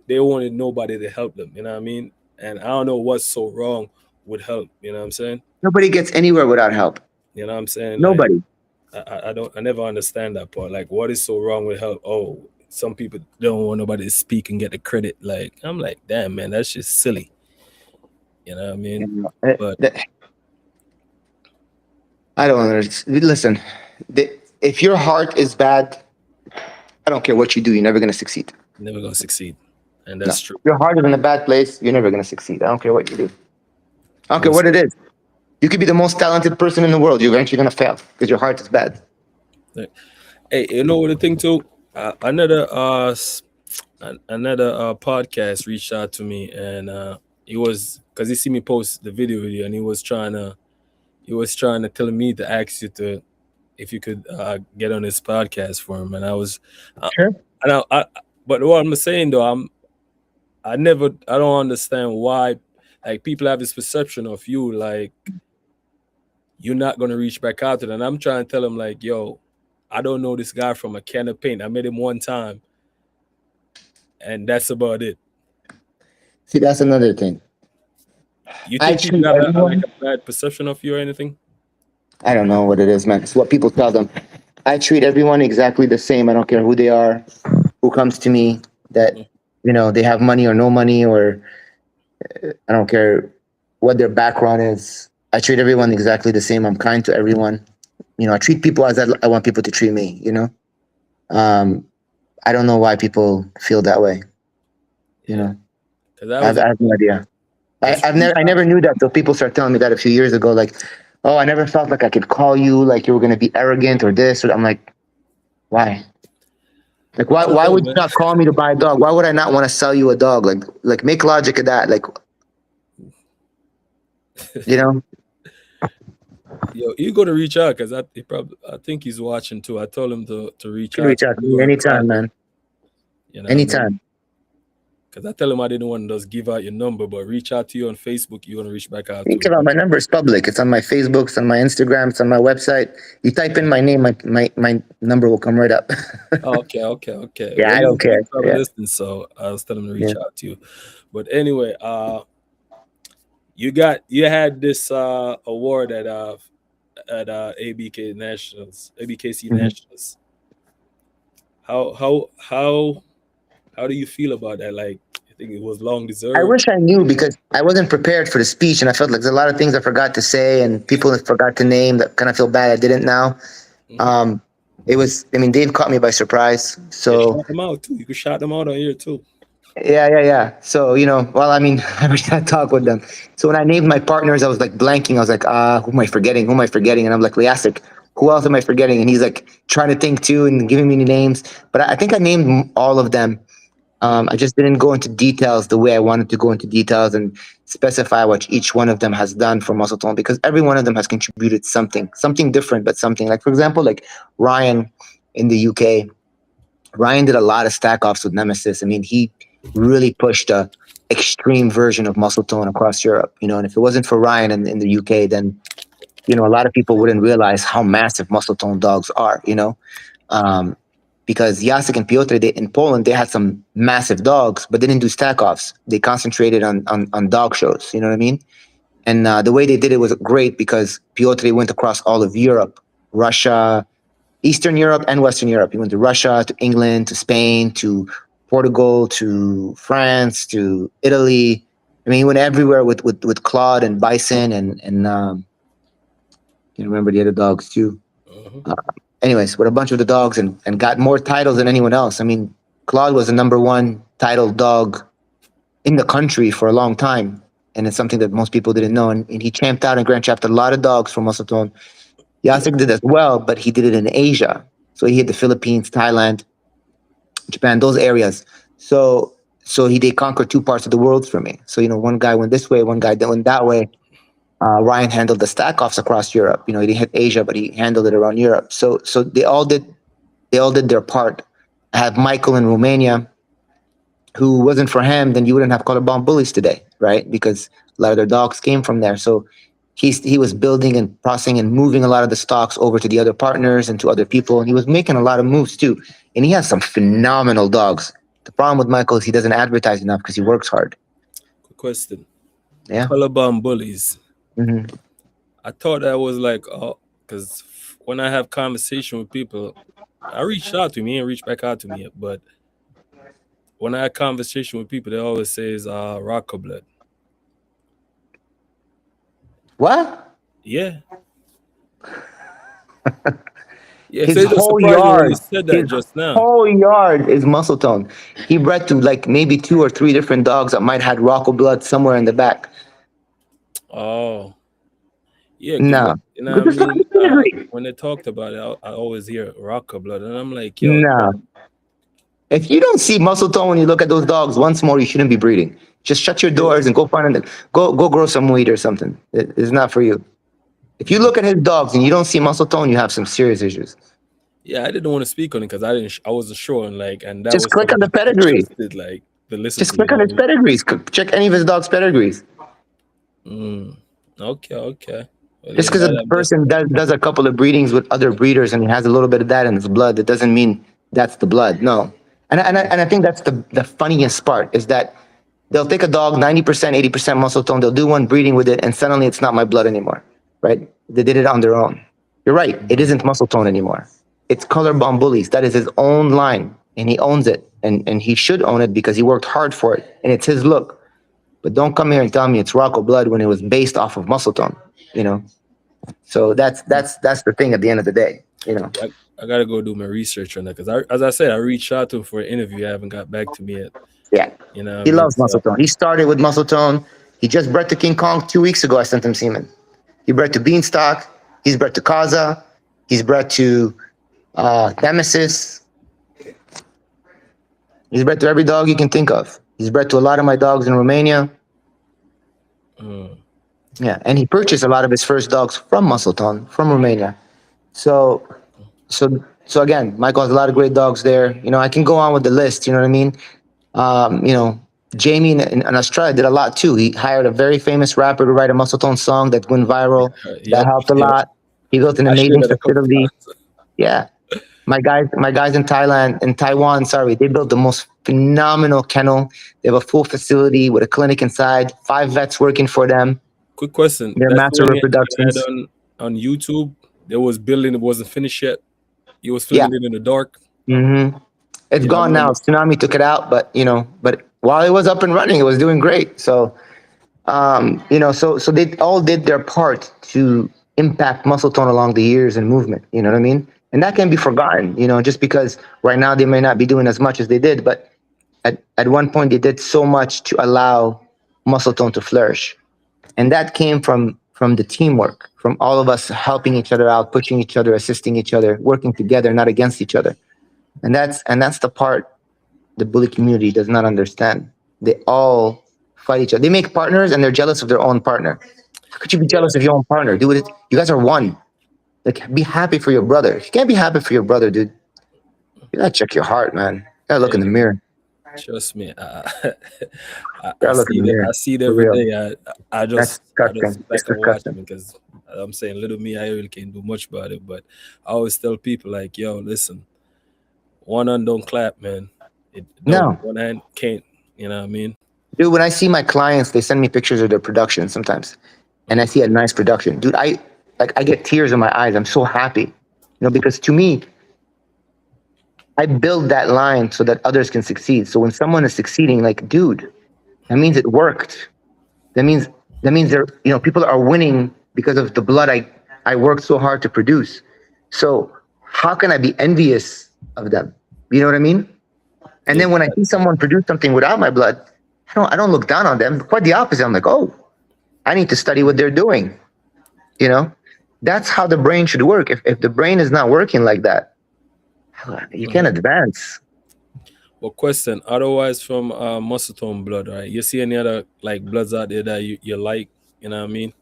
they wanted nobody to help them, you know what I mean? And I don't know what's so wrong with help, you know what I'm saying? Nobody gets anywhere without help. You know what I'm saying? Like Nobody. I never understand that part. Like, what is so wrong with help? Oh, some people don't want nobody to speak and get the credit. Like I'm like, damn man, that's just silly. You know what I You mean? know, But I don't understand. Listen, if your heart is bad, I don't care what you do, you're never going to succeed. never gonna succeed, and No. that's true. If your heart is in a bad place, you're never going to succeed. I don't care what you do. I don't care Well, what it is. You could be the most talented person in the world. You're eventually going to fail because your heart is bad. like, hey, you know what the thing too? Another another podcast reached out to me, and he was because he see me post the video, and he was trying to tell me to ask you to if you could get on this podcast for him, and I was, uh, Sure. but what I'm saying though, I don't understand why, like people have this perception of you, like you're not gonna reach back out to them. And I'm trying to tell him like, yo, I don't know this guy from a can of paint. I met him one time, and that's about it. See, that's another thing. You I think people treat have like everyone, a bad perception of you or anything? I don't know what it is, man. It's what people tell them. I treat everyone exactly the same. I don't care who they are, who comes to me, that, they have money or no money, or I don't care what their background is. I treat everyone exactly the same. I'm kind to everyone. I treat people as I want people to treat me. Um, I don't know why people feel that way. You Yeah, know, because I I was have, a I have no idea. that's I never knew that. So people start telling me that a few years ago, like, oh, I never felt like I could call you, like you were going to be arrogant or this. Or I'm like, why? Like, I don't why know, would you man. not call me to buy a dog? Why would I not want to sell you a dog? Like make logic of that. Like, you know, Yo, you got to reach out because I think he's watching too. I told him to you reach can out reach to out to you me or anytime, tag him. man. You know what I mean? Anytime. Because I tell him I didn't want to just give out your number, but reach out to you on Facebook. You're gonna reach back out to Think me. about my number is public. It's on my Facebook, it's on my Instagram, it's on my website. You type in my name, my number will come right up. Oh, okay, okay, okay. Yeah, Well, I don't he's care. probably Yeah, listening, so I was telling him to yeah. reach out to you. But anyway, you had this award at ABKC Mhm. Nationals. How do you feel about that? Like, you think it was long I deserved? wish I knew because I wasn't prepared for the speech, and I felt like there's a lot of things I forgot to say, and people that forgot to name that kind of feel bad I didn't now. Hmm. Um, it was. I mean, Dave caught me by surprise. Yeah, So shout them out too. You could shout them out on here too. yeah. So well, I mean, I wish I talk with them. So when I named my partners, I was like blanking. I was like, who am I forgetting? Who am I forgetting? And I'm like, Liasik, who else am I forgetting? And he's like trying to think too and giving me names. But I think I named all of them. I just didn't go into details the way I wanted to go into details and specify what each one of them has done for muscle tone because every one of them has contributed something different, but something. Like for example, like Ryan in the UK. Ryan did a lot of stack offs with Nemesis. I mean, he really pushed a extreme version of muscle tone across Europe. And if it wasn't for Ryan in the UK, then a lot of people wouldn't realize how massive muscle tone dogs are. Um, because Jacek and Piotr in Poland they had some massive dogs, but they didn't do stack offs. They concentrated on dog shows. You know what I mean? And the way they did it was great because Piotr went across all of Europe, Russia, Eastern Europe and Western Europe. He went to Russia, to England, to Spain, to Portugal, to France, to Italy. I mean, he went everywhere with Claude and Bison and you remember the other dogs too. Hmm. Uh, anyways, with a bunch of the dogs and got more titles than anyone else. I mean, Claude was the number one titled dog in the country for a long time. And it's something that most people didn't know. And he champed out and grand champed a lot of dogs for Muscle Tone. Yeah. Jacek did as well, but he did it in Asia. So he hit the Philippines, Thailand, Japan, those areas. So they conquered two parts of the world for me. So one guy went this way, one guy went that way. Ryan handled the stack offs across Europe. He didn't hit Asia, but he handled it around Europe. So they all did their part. I have Michael in Romania, who wasn't for him, then you wouldn't have Collarbone Bullies today, right? Because a lot of their dogs came from there. So he was building and processing and moving a lot of the stocks over to the other partners and to other people, and he was making a lot of moves too. And he has some phenomenal dogs. The problem with Michael is he doesn't advertise enough because he works hard. Quick question. Yeah. Colorbound bullies. Hmm. I thought that was like, because when I have conversation with people, I reached out to me and reached back out to me, but when I have conversation with people, they always say is Rocco blood. What? Yeah, yeah. So His it just whole surprised me when you yard, said his that just now. whole yard is muscle tone. He bred to like maybe two or three different dogs that might had Rocco blood somewhere in the back. Oh, yeah, because No, you know what but I just look at mean. the pedigree. When they talked about it, I always hear Rocco blood, and I'm like, yo, No, if you don't see muscle tone when you look at those dogs, once more, you shouldn't be breeding. Just shut your doors and go find it. Go grow some weed or something. It's not for you. If you mm, look at his dogs and you don't see muscle tone, you have some serious issues. yeah, I didn't want to speak on it because I didn't, I wasn't sure, and like, and that Just was click on something the I'm pedigree. interested, like, to listen Just to. You click know on what I his mean? pedigrees. Check any of his dogs' pedigrees. Mm, okay, okay. Well, Just yeah, because a that I'm just. person does a couple of breedings with other breeders and he has a little bit of that in his blood, that doesn't mean that's the blood. No. And I think that's the funniest part is that they'll take a dog 90%, 80% muscle tone, they'll do one breeding with it, and suddenly it's not my blood anymore, right? They did it on their own. You're right. It Mhm. isn't muscle tone anymore. It's color bomb bullies. That is his own line, and he owns it, and he should own it because he worked hard for it, and it's his look. But don't come here and tell me it's Rocco blood when it was based off of muscle tone, you know. So that's the thing at the end of the day, you know. Yeah, I gotta go do my research on that because, as I said, I reached out to him for an interview. I haven't got back to me yet. Yeah, You know what I he mean? loves muscle So tone. He started with muscle tone. He just bred to King Kong 2 weeks ago. I sent him semen. He bred to Beanstalk. He's bred to Kaza. He's bred to Nemesis. He's bred to every dog you can think of. He's bred to a lot of my dogs in Romania. mm, Yeah, and he purchased a lot of his first dogs from Muscleton, from Romania. So, so again, Michael has a lot of great dogs there. You know, I can go on with the list. You know what I mean? You know, Jamie in Australia did a lot too. He hired a very famous rapper to write a Muscletone song that went viral. That yep, helped a yep. lot. He built an I shared amazing that a couple facility. times. Yeah, my guys in Taiwan, sorry, they built the most phenomenal kennel. They have a full facility with a clinic inside, 5 vets working for them. Quick question: They're that's the master one you had reproductions. on YouTube. There was building that wasn't finished yet. You was Yeah. filming it in the dark. hmm It's Yeah, I gone now. remember. Tsunami took it out, but you know, but while it was up and running, it was doing great. So, so they all did their part to impact muscle tone along the years and movement. You know what I mean? And that can be forgotten. You know, just because right now they may not be doing as much as they did, but at one point they did so much to allow muscle tone to flourish, and that came from the teamwork, from all of us helping each other out, pushing each other, assisting each other, working together, not against each other. And that's the part the bully community does not understand. They all fight each other. They make partners and they're jealous of their own partner. How could you be jealous of your own partner? Dude, you guys are one. Like, be happy for your brother. If you can't be happy for your brother, dude, you gotta check your heart, man. You gotta look Yeah, in the mirror. trust me. You I gotta look in see the that. mirror. I see it For every real. day. That's I just disgusting. sit It's back and watch it disgusting. because I'm saying little me. I really can't do much about it. But I always tell people like, yo, listen, one hand don't clap, man. It don't. No. One hand can't. You know what I mean? Dude, when I see my clients, they send me pictures of their production sometimes. And I Mm, see a nice production. Dude, I get tears in my eyes. I'm so happy. Because to me, I build that line so that others can succeed. So when someone is succeeding, like, dude, that means it worked. That means they're, people are winning because of the blood I worked so hard to produce. So how can I be envious of them? You know what I mean? And then when I see exactly. someone produce something without my blood, I don't look down on them. Quite the opposite. I'm like, oh, I need to study what they're doing. You know, that's how the brain should work. If the brain is not working like that, you can't Mhm. advance. But question, otherwise from muscle tone blood, right? You see any other like bloods out there that you like? You know what I mean?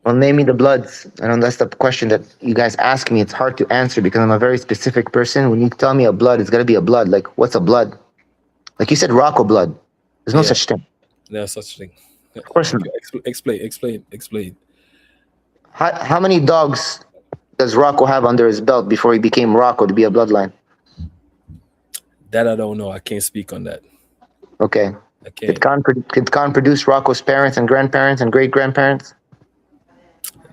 Well, name me the bloods. I know that's the question that you guys ask me. It's hard to answer because I'm a very specific person. When you tell me a blood, it's got to be a blood. Like, what's a blood? Like you said, Rocco blood. There's no Yeah, such thing. there's such thing. Of course not. Okay, explain. How many dogs does Rocco have under his belt before he became Rocco to be a bloodline? That I don't know. I can't speak on that. Okay. I Did can't. Khan produce Rocco's parents and grandparents and great grandparents?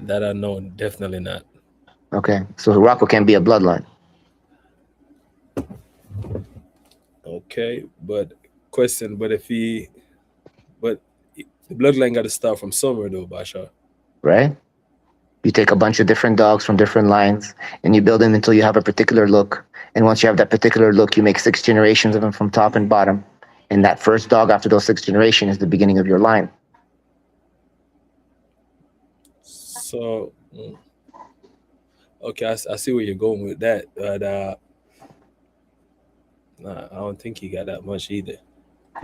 That I know definitely not. Okay. So Rocco can't be a bloodline. Okay, but question, but if he, but the bloodline got to start from somewhere though, Bashar. right? You take a bunch of different dogs from different lines and you build them until you have a particular look. And once you have that particular look, you make 6 generations of them from top and bottom. And that first dog after those 6 generations is the beginning of your line. So, okay, I see where you're going with that, but nah, I don't think he got that much either.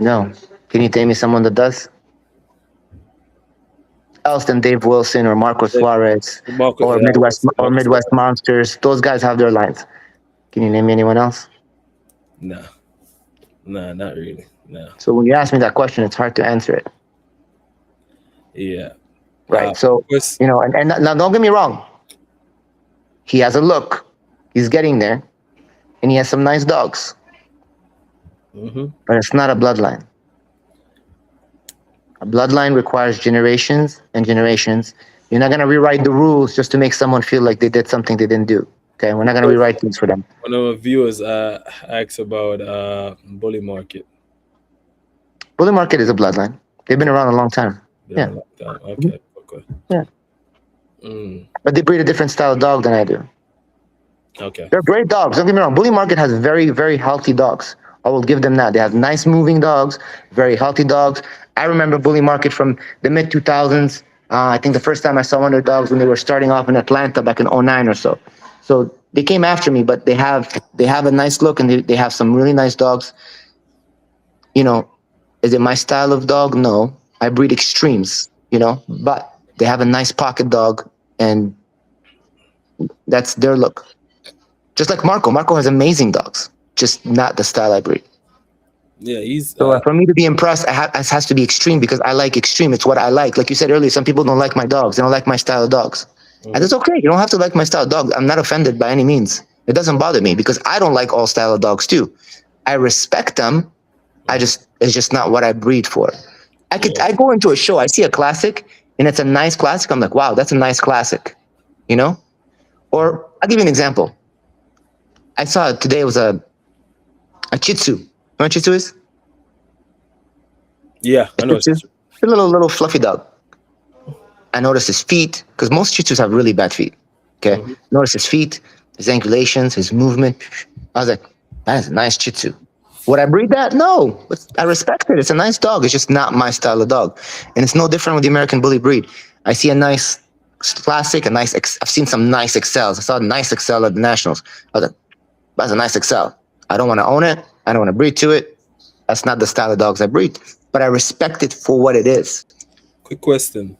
No. Can you tell me someone that does? Else than Dave Wilson or Marco Yeah, Suarez Marcus, yeah, Or Marcus Midwest Suarez. Monsters. Those guys have their lines. Can you name me anyone else? Nah, nah, not really. Nah, So when you ask me that question, it's hard to answer it. yeah. Right. So, Chris, and now don't get me wrong. He has a look. He's getting there. And he has some nice dogs. mm-hmm. But it's not a bloodline. A bloodline requires generations and generations. You're not going to rewrite the rules just to make someone feel like they did something they didn't do. Okay, we're not going to rewrite things for them. One of my viewers asked about bully market. Bully market is a bloodline. They've been around a long time. Been Yeah, a long time. mhm, Okay, okay. yeah. Mm, But they breed a different style of dog than I do. okay. They're great dogs. Don't get me wrong. Bully market has very, very healthy dogs. I will give them that. They have nice moving dogs, very healthy dogs. I remember Bully Market from the mid 2000s. I think the first time I saw one of their dogs when they were starting off in Atlanta back in '09 or so. So they came after me, but they have a nice look and they have some really nice dogs. You know, is it my style of dog? No, I breed extremes. But they have a nice pocket dog, and that's their look. Just like Marco. Marco has amazing dogs, just not the style I breed. Yeah, he's So for me to be impressed, it has to be extreme because I like extreme. It's what I like. Like you said earlier, some people don't like my dogs. They don't like my style of dogs. And mhm. it's okay. You don't have to like my style of dog. I'm not offended by any means. It doesn't bother me because I don't like all style of dogs too. I respect them. It's just not what I breed for. Yeah. I go into a show, I see a classic and it's a nice classic. I'm like, wow, that's a nice classic, you know? Or I'll give you an example. I saw today it was a Shih Tzu. You know what Shih Tzu is? Yeah, A I Shih know. Tzu. A little fluffy dog. I noticed his feet because most Shih Tzus have really bad feet. Okay, Mhm. notice his feet, his angulations, his movement. I was like, that is a nice Shih Tzu. Would I breed that? No, but I respect it. It's a nice dog. It's just not my style of dog, and it's no different with the American Bully breed. I see a nice classic, I've seen some nice Excels. I saw a nice Excel at the Nationals. I was like, that's a nice Excel. I don't want to own it. I don't want to breed to it. That's not the style of dogs I breed, but I respect it for what it is. Quick question: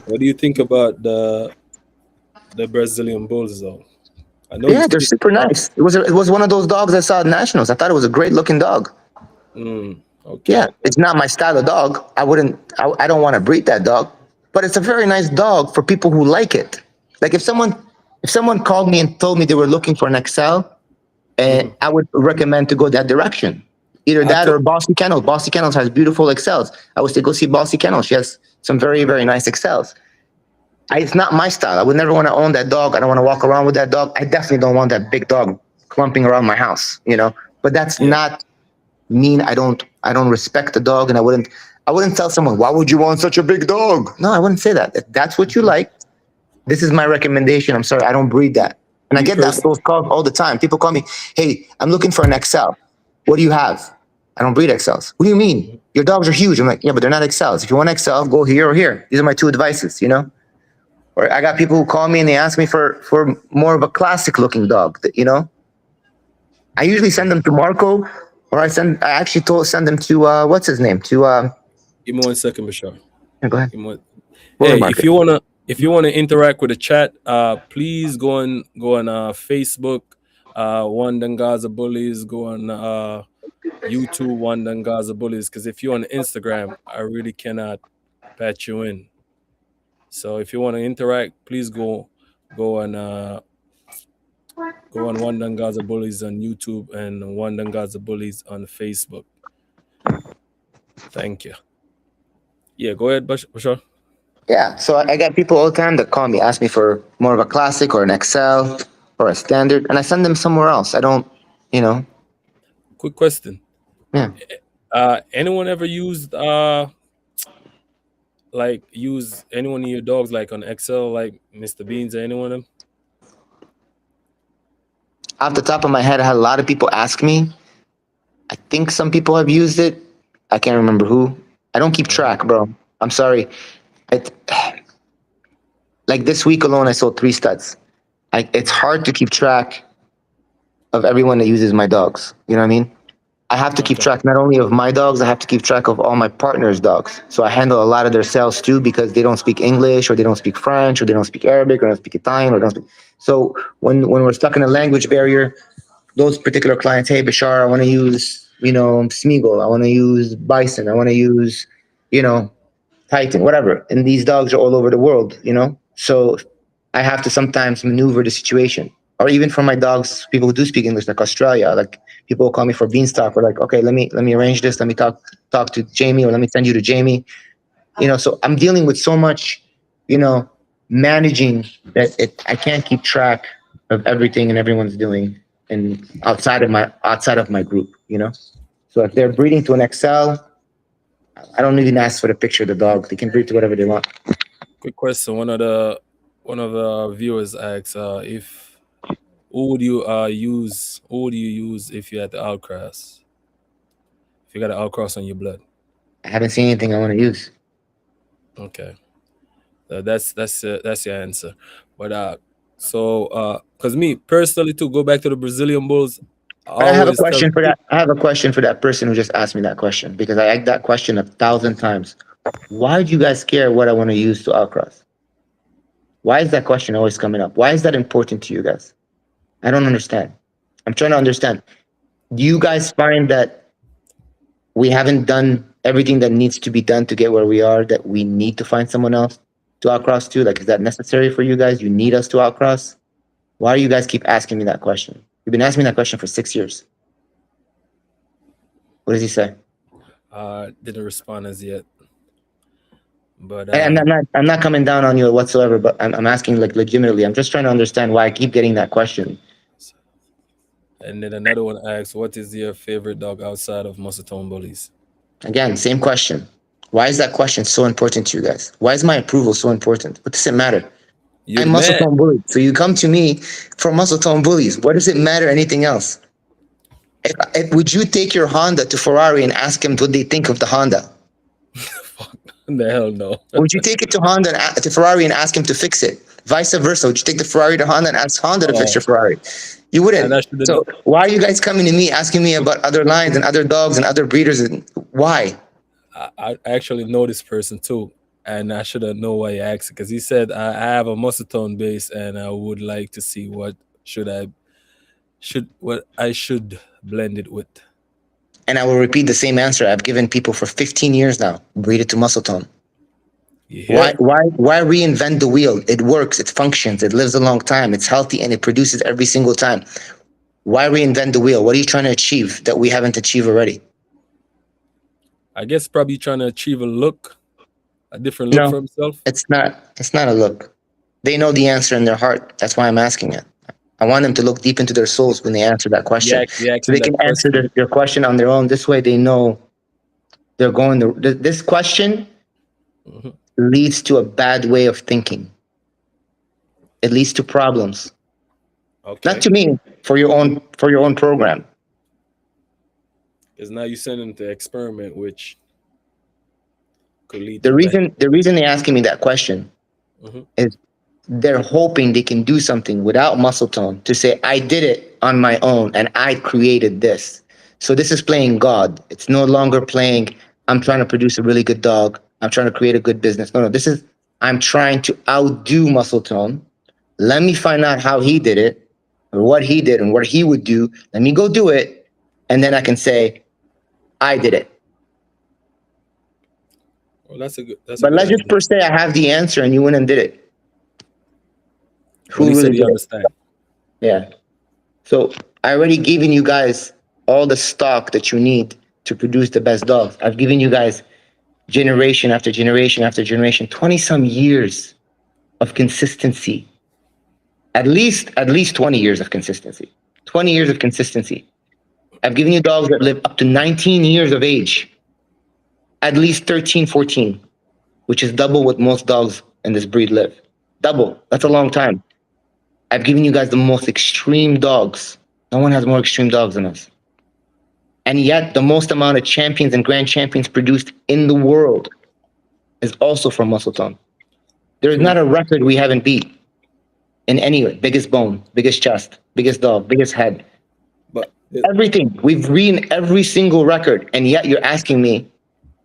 what do you think about the Brazilian bulls, though? I know you Yeah, they're see. super nice. It was one of those dogs I saw at Nationals. I thought it was a great looking dog. Okay, Yeah, okay. it's not my style of dog. I don't want to breed that dog, but it's a very nice dog for people who like it. Like if someone called me and told me they were looking for an XL, Hmm. I would recommend to go that direction. Either I that could. or Bossy Kennels. Bossy Kennels has beautiful XLs. I would say go see Bossy Kennels. She has some very, very nice XLs. It's not my style. I would never want to own that dog. I don't want to walk around with that dog. I definitely don't want that big dog clumping around my house. But that's Yeah, not mean I don't respect the dog, and I wouldn't tell someone, why would you want such a big dog? No, I wouldn't say that. If that's what you like, this is my recommendation. I'm sorry, I don't breed that. And I me get that person. those calls all the time. People call me, hey, I'm looking for an XL. What do you have? I don't breed XLs. What do you mean? Your dogs are huge. I'm like, yeah, but they're not XLs. If you want XL, go here or here. These are my two advices. Or I got people who call me and they ask me for more of a classic looking dog. I usually send them to Marco, or I actually send them to what's his name? To Give me 1 second, Bashar. go ahead. Give me one. Bully Hey, Market. if you wanna interact with the chat, please go on Facebook, One Dangaza Bullies. Go on YouTube, One Dangaza Bullies. Because if you're on Instagram, I really cannot patch you in. So if you want to interact, please go on One Dangaza Bullies on YouTube and One Dangaza Bullies on Facebook. Thank you. Yeah, go ahead, Bashar. Yeah. So I got people all the time that call me, ask me for more of a classic or an XL or a standard, and I send them somewhere else. I don't, you know, Quick question. yeah. Anyone ever used like use anyone of your dogs like on Excel, like Mr. Beans or anyone of them? Off the top of my head, I had a lot of people ask me. I think some people have used it. I can't remember who. I don't keep Uh-huh. track, bro. I'm sorry. It, like this week alone, I sold 3 studs. It's hard to keep track of everyone that uses my dogs. You know what I mean? I have to keep Okay. track not only of my dogs, I have to keep track of all my partners' dogs. So I handle a lot of their sales too because they don't speak English or they don't speak French or they don't speak Arabic or don't speak Italian or don't speak. So when we're stuck in a language barrier, those particular clients, hey Bashar, I want to use, Smeagol, I want to use Bison, I want to use, you know, Titan, whatever. And these dogs are all over the world. So I have to sometimes maneuver the situation. Or even for my dogs, people who do speak English, like Australia, like people will call me for Beanstalk. We're like, okay, let me arrange this. Let me talk to Jamie, or let me send you to Jamie. So I'm dealing with so much, you know, managing that I can't keep track of everything and everyone's doing and outside of my group. So if they're breeding to an Excel, I don't even ask for the picture of the dog. They can breed to whatever they want. Quick question. One of the viewers asks, if who would you use if you had to outcross? If you got to outcross on your blood? I haven't seen anything I want to use. Okay. That's your answer. But cause me personally to go back to the Brazilian bulls, I But I have a always tell question for people, that. I have a question for that person who just asked me that question because I asked that question 1,000 times. Why do you guys care what I want to use to outcross? Why is that question always coming up? Why is that important to you guys? I don't understand. I'm trying to understand. Do you guys find that we haven't done everything that needs to be done to get where we are, that we need to find someone else to outcross to? Like, is that necessary for you guys? You need us to outcross? Why do you guys keep asking me that question? You've been asking me that question for 6 years. What does he say? didn't respond as yet. But And I'm not coming down on you whatsoever, but I'm asking like legitimately. I'm just trying to understand why I keep getting that question. and then another one asks, what is your favorite dog outside of muscletone bullies? Again, same question. Why is that question so important to you guys? Why is my approval so important? What does it matter? You I'm the muscle man. tone bullied. So you come to me for muscle tone bullies. What does it matter anything else? Would you take your Honda to Ferrari and ask them what they think of the Honda? Fuck the hell no. Would you take it to to Ferrari and ask him to fix it? Vice versa. Would you take the Ferrari to Honda and ask Honda to fix Oh, your Ferrari? You and wouldn't. I should have So known. why are you guys coming to me asking me about other lines and other dogs and other breeders? And why? I actually know this person too, and I should have know why he asked because he said I have a muscletone base and I would like to see what I should blend it with. And I will repeat the same answer I've given people for 15 years now. Breed it to muscle tone. You Why, hear? why, why reinvent the wheel? It works, it functions, it lives a long time, it's healthy, and it produces every single time. Why reinvent the wheel? What are you trying to achieve that we haven't achieved already? I guess probably trying to achieve a different look No, for himself. it's not. It's not a look. They know the answer in their heart. That's why I'm asking it. I want them to look deep into their souls when they answer that question, You ask so him they that can answer question. their question on their own. This way, they know they're going. This question Hmm. leads to a bad way of thinking. It leads to problems. Not Okay, to me, for your own program. because now you send him to experiment, which could lead The to bad. reason the reason they're asking me that question Hmm. is they're hoping they can do something without muscle tone to say, I did it on my own and I created this. So this is playing God. It's no longer playing, I'm trying to produce a really good dog. I'm trying to create a good business. No, this is, I'm trying to outdo muscle tone. Let me find out how he did it or what he did and what he would do. Let me go do it. And then I can say, I did it. Well, that's a But good let's just idea. per se, I have the answer and you went and did it. Well, Who he said really he did it? understand. Yeah. So I already given you guys all the stock that you need to produce the best dogs. I've given you guys generation after generation after generation, 20 some years of consistency. At least 20 years of consistency. 20 years of consistency. I've given you dogs that live up to 19 years of age, at least 13, 14, which is double what most dogs in this breed live. Double. That's a long time. I've given you guys the most extreme dogs. No one has more extreme dogs than us. And yet, the most amount of champions and grand champions produced in the world is also from muscletone. There is not True, a record we haven't beat in anywhere. Biggest bone, biggest chest, biggest dog, biggest head. but Everything. We've beaten every single record. And yet, you're asking me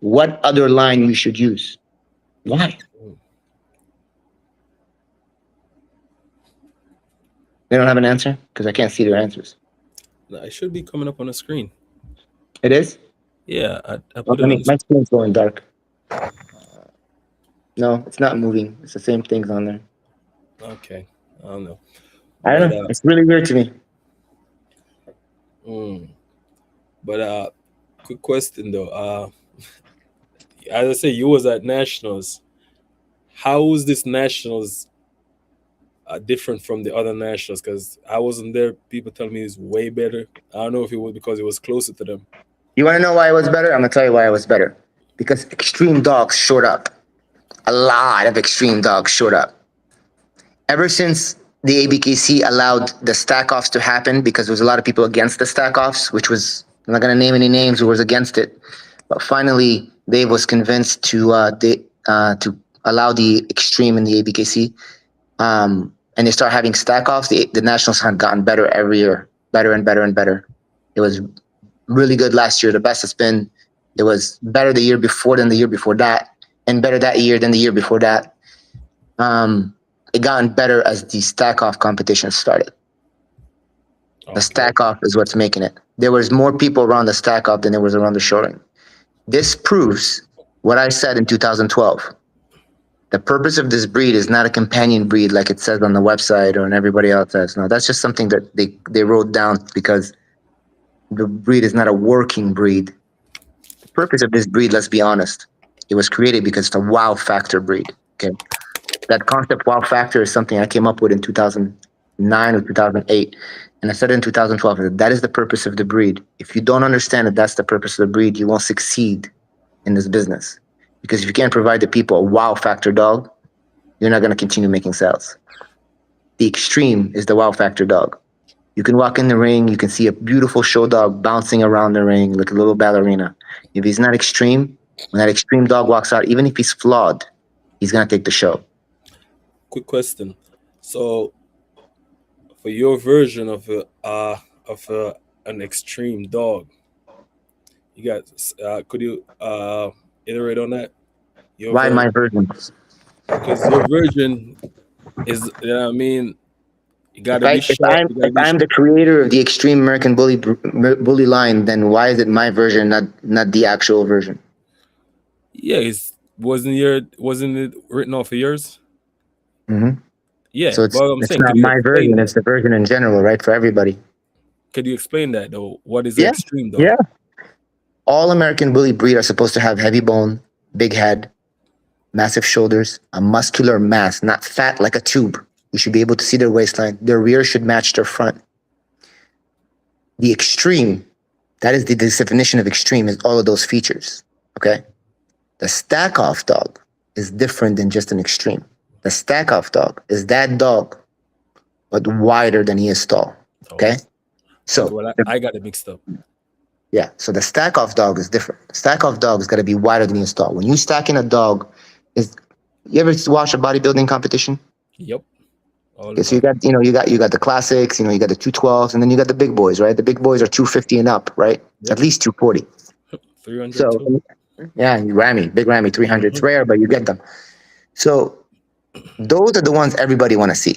what other line we should use. Why? They don't have an answer? Because I can't see their answers. it should be coming up on the screen. It is? Yeah, I Well, put it on the my screen. screen's going dark. No, it's not moving. It's the same things on there. Okay, I don't know, I but don't know. It's really weird to me. mm, but quick question though. As I say, you was at nationals. How was this nationals different from the other nationals? Because I wasn't there. People tell me it's way better. I don't know if it was because it was closer to them. You want to know why it was better? I'm going to tell you why it was better. Because extreme dogs showed up. A lot of extreme dogs showed up. Ever since the ABKC allowed the stack offs to happen, because there was a lot of people against the stack offs, which was, I'm not going to name any names who was against it. But finally, Dave was convinced to allow the extreme in the ABKC. And they start having stack offs. The nationals had gotten better every year, better and better and better. It was really good last year, the best it's been. It was better the year before than the year before that, and better that year than the year before that. It gotten better as the stack off competition started. The Okay. stack off is what's making it. There was more people around the stack off than there was around the shoring. This proves what I said in 2012. The purpose of this breed is not a companion breed like it says on the website or and everybody else says. No, that's just something that they wrote down because the breed is not a working breed. The purpose of this breed, let's be honest, it was created because it's a wow factor breed. Okay, that concept wow factor is something I came up with in 2009 or 2008, and I said in 2012 that that is the purpose of the breed. If you don't understand that that's the purpose of the breed, you won't succeed in this business. Because if you can't provide the people a wow factor dog, you're not going to continue making sales. The extreme is the wow factor dog. You can walk in the ring, you can see a beautiful show dog bouncing around the ring like a little ballerina. If he's not extreme, when that extreme dog walks out, even if he's flawed, he's going to take the show. Quick question. So, for your version of an extreme dog, you got could you iterate on that? Your Why version, my version? because your version is, you know what I mean. You got If to be I if sharp. I'm You got to if be I'm the creator of the extreme American bully line, then why is it my version, not the actual version? yeah. It's wasn't it written off of yours? Hmm. Yeah, So but I'm it's saying, not could you my explain version; it's that? the version in general, right, for everybody. Could you explain that though? What is the Yeah, extreme dog? yeah. All American bully breed are supposed to have heavy bone, big head, massive shoulders, a muscular mass, not fat like a tube. You should be able to see their waistline. Their rear should match their front. The extreme, that is the definition of extreme, is all of those features. Okay? The stack off dog is different than just an extreme. The stack off dog is that dog, but wider than he is tall. Oh, Okay? that's So, what I got it mixed up. yeah, so the stack off dog is different. The stack off dog has got to be wider than he is tall. When you stack in a dog, is you ever watch a bodybuilding competition? Yep, all the Okay, so you time. got you got the classics, you got the 212s, and then you got the big boys, right? The big boys are 250 and up, right? At Yep, least 240. 300 So too. yeah, big Ramy 300. It's Hmm. rare, but you get them. So those are the ones everybody want to see,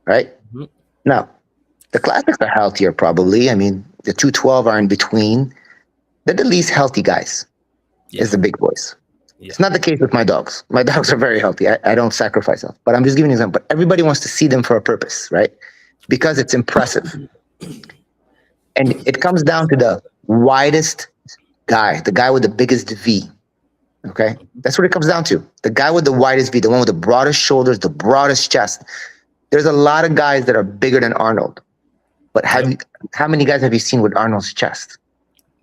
right? Hmm. Now the classics are healthier, probably. I mean, the 212 are in between. They're the least healthy guys. Yeah, Is the big boys. yeah. It's not the case with my dogs. My dogs are very healthy. I don't sacrifice them, but I'm just giving you an example. But everybody wants to see them for a purpose, right? Because it's impressive. And it comes down to the widest guy, the guy with the biggest V. Okay? That's what it comes down to. The guy with the widest V, the one with the broadest shoulders, the broadest chest. There's a lot of guys that are bigger than Arnold. But Yep. how many guys have you seen with Arnold's chest?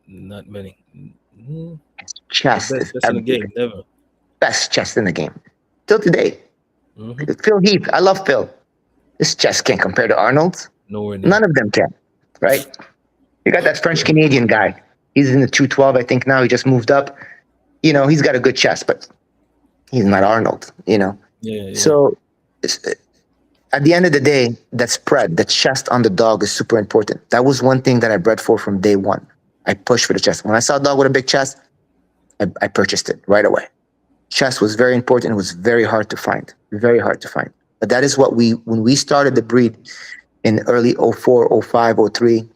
Not many. Mm, the Chest best is chess in the everywhere. game. Never. Best chest in the game. Till today. Hmm. Phil Heath, I love Phil. This chest can't compare to Arnold's. Nowhere None near. of them can, right? You got that French Canadian guy. He's in the 212, I think now. He just moved up. He's got a good chest, but he's not Arnold. Yeah, yeah, So at the end of the day, that spread, the chest on the dog is super important. That was one thing that I bred for from day one. I pushed for the chest. When I saw a dog with a big chest, I purchased it right away. Chest was very important. It was very hard to find, very hard to find. But that is what when we started the breed in early '04, '05, '03,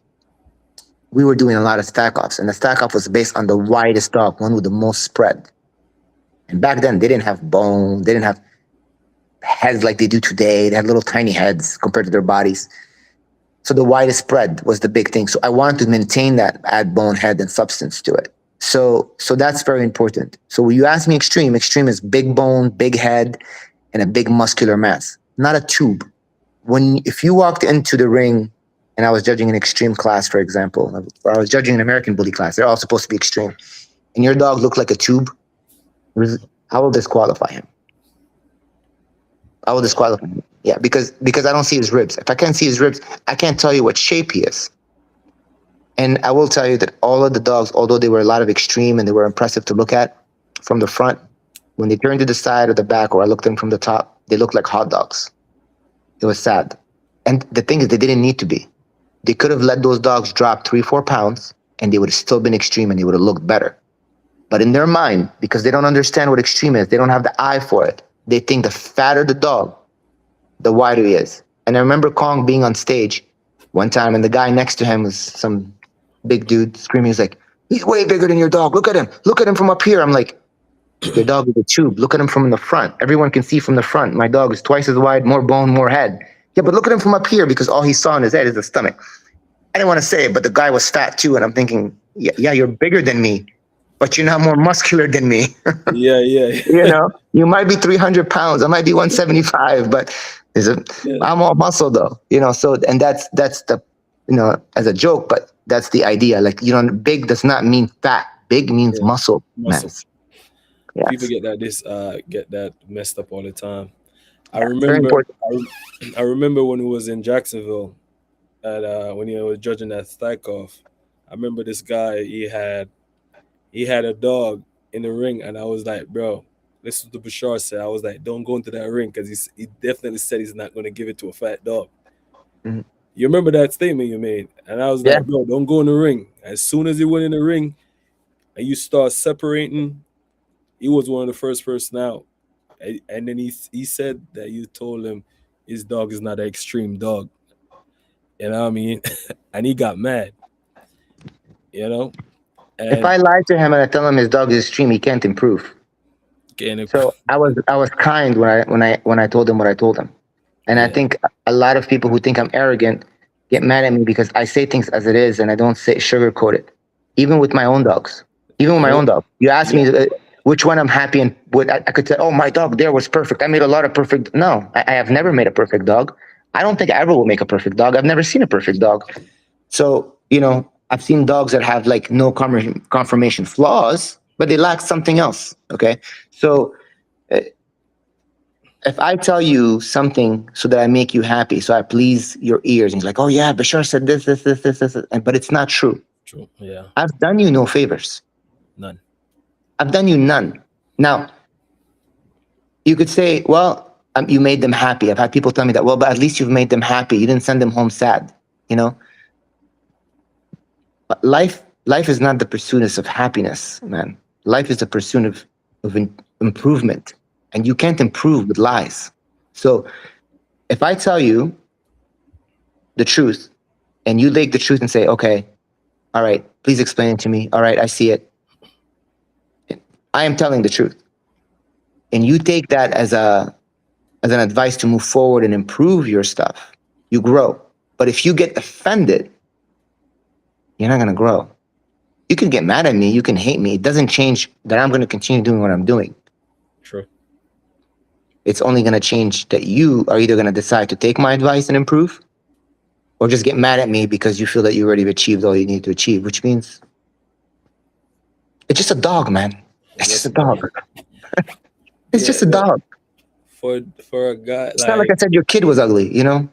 we were doing a lot of stack offs. And the stack off was based on the widest dog, one with the most spread. And back then, they didn't have bone, they didn't have heads like they do today. They had little tiny heads compared to their bodies. So the widest spread was the big thing. So I wanted to maintain that, add bone, head, and substance to it. So that's very important. So when you ask me extreme is big bone, big head, and a big muscular mass, not a tube. If you walked into the ring and I was judging an extreme class, for example, or I was judging an American bully class, they're all supposed to be extreme, and your dog looked like a tube, I will disqualify him. I will disqualify him. Yeah, because I don't see his ribs. If I can't see his ribs, I can't tell you what shape he is. And I will tell you that all of the dogs, although they were a lot of extreme and they were impressive to look at from the front, when they turned to the side or the back, or I looked at them from the top, they looked like hot dogs. It was sad. And the thing is, they didn't need to be. They could have let those dogs drop 3-4 pounds and they would have still been extreme and they would have looked better. But in their mind, because they don't understand what extreme is, they don't have the eye for it. They think the fatter the dog, the wider he is. And I remember Kong being on stage one time, and the guy next to him was some big dude screaming. He's like, "He's way bigger than your dog. Look at him. Look at him from up here." I'm like, "Your dog is a tube. Look at him from the front. Everyone can see from the front. My dog is twice as wide, more bone, more head. Yeah, but look at him from up here because all he saw in his head is the stomach." I didn't want to say it, but the guy was fat too. And I'm thinking, yeah, you're bigger than me, but you're not more muscular than me. yeah, yeah, You might be 300 pounds. I might be 175, but yeah, I'm all muscle though. So, and that's the, as a joke, but that's the idea. Like, big does not mean fat. Big means yeah. muscle Muscle. mass. People Yes. get that messed up all the time. I Yeah. It's very remember, important. I remember when we was in Jacksonville, at when he was judging that stack off. I remember this guy. He had a dog in the ring, and I was like, bro, this is the Bashar said. I was like, don't go into that ring because he definitely said he's not going to give it to a fat dog. Mhm. You remember that statement you made? And I was Yeah. like, bro, don't go in the ring. As soon as he went in the ring and you start separating, he was one of the first person out. And then he said that you told him his dog is not an extreme dog. You know what I mean? And he got mad, you know? If And I lie to him and I tell him his dog is extreme, he can't improve. getting it, So I was kind when I told him what I told him. And I yeah. think a lot of people who think I'm arrogant get mad at me because I say things as it is and I don't say sugarcoat it. Even with my own dogs. Even with my And own dog. You ask yeah, me which one I'm happy and what I could say, oh, my dog there was perfect. I made a lot of perfect. No, I have never made a perfect dog. I don't think I ever will make a perfect dog. I've never seen a perfect dog. So, I've seen dogs that have like no confirmation flaws, but they lack something else. Okay. So uh, if I tell you something so that I make you happy, so I please your ears, and you're like, oh yeah, Bashar said this, but it's not true. true. Yeah, I've done you no favors. none. I've done you none. Now, you could say, well, you made them happy. I've had people tell me that, well, but at least you've made them happy. You didn't send them home sad, you know? But life is not the pursuit of happiness, man. Life is the pursuit of improvement. And you can't improve with lies. So if I tell you the truth and you take the truth and say, okay, all right, please explain it to me. All right, I see it. I am telling the truth. And you take that as an advice to move forward and improve your stuff, you grow. But if you get offended, you're not going to grow. You can get mad at me, you can hate me. It doesn't change that I'm going to continue doing what I'm doing. True. It's only going to change that you are either going to decide to take my advice and improve, or just get mad at me because you feel that you already achieved all you need to achieve, which means it's just a dog, man. It's It's just just a a dog. dog. It's Yeah, just a dog. for a guy It's not like I like said your kid was ugly, you know?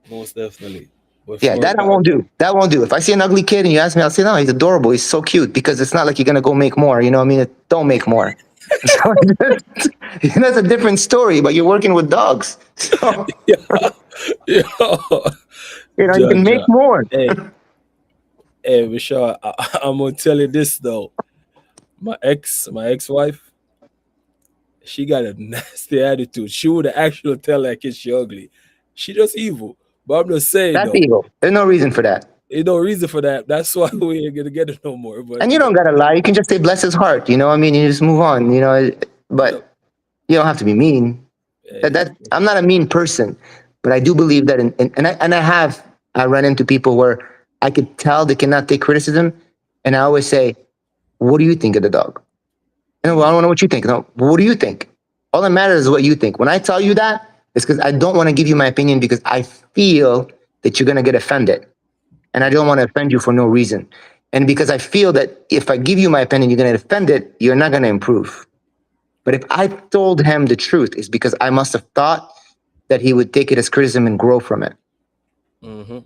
most definitely, but Yeah, for a that I guy won't do. That won't do. If I see an ugly kid and you ask me, I'll say, no, he's adorable. He's so cute because it's not like you're going to go make more. You know what I mean? Don't make more. So that's a different story, but you're working with dogs. So, yeah, yeah, you can make Jaja. more. Hey, hey, Michelle, I'm gonna tell you this though. My ex-wife, she got a nasty attitude. She would actually tell that kid she ugly. She just evil. But I'm just saying That's though, evil. There's no reason for that. ain't no reason for that. That's why we ain't gonna get it no more. And you don't got to lie. You can just say, bless his heart. You know what I mean? You just move on, you know? But But you don't have to be mean. hey, I'm not a mean person, but I do believe that, I run into people where I could tell they cannot take criticism. And I always say, what do you think of the dog? And well, I mm, don't know what you think. No, what do you think? All that matters is what you think. When I tell you that, it's because I don't want to give you my opinion because I feel that you're going to get offended. And I don't want to offend you for no reason. And because I feel that if I give you my opinion, you're going to get offended, you're not going to improve. But if I told him the truth, it's because I must have thought that he would take it as criticism and grow from it. hmm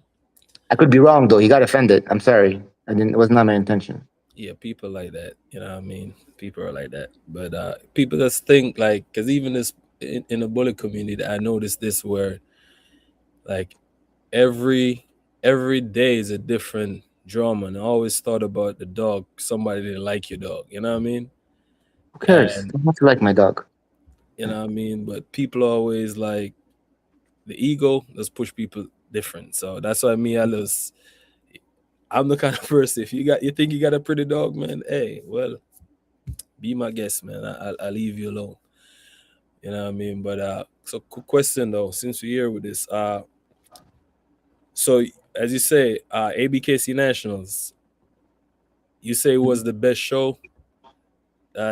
I could be wrong, though. He got offended. I'm sorry. I didn't. It was not my intention. yeah, people like that. You know what I mean? People are like that. But people just think like, because even this in the bullet community, I noticed this where like every day is a different drama, and I always thought about the dog. Somebody didn't like your dog. You know what I mean? Who cares? And I have to like my dog. you know what I mean. But people always like the ego. Just push people different. So that's why me, I'm the kind of person. If you think you got a pretty dog, man, hey, well, be my guest, man. I'll leave you alone. You know what I mean? But so quick question though, since we're here with this, so as you say, ABKC Nationals, you say was the best show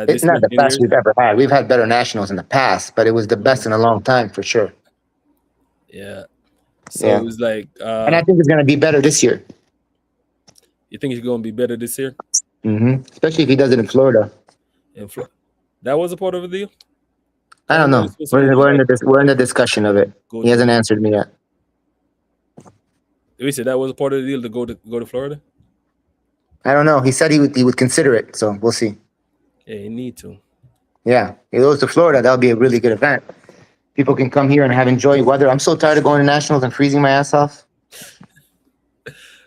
It's this not many the best years? we've ever had. We've had better nationals in the past, but it was the best Mm, in a long time for sure. yeah. So it Yeah, was like, and I think it's going to be better this year. you think it's gonna be better this year? Especially if he does it in Florida. In that was a part of the deal. I I don't didn't know it's know. supposed to go We're in like we're in the discussion of it. go He to. hasn't answered me yet. We said that was a part of the deal to go to Florida. I don't know. He said he would consider it, so we'll see. Yeah, you need to. Yeah, he goes to Florida. That'll be a really good event. People can come here and have enjoy weather. I'm so tired of going to nationals and freezing my ass off.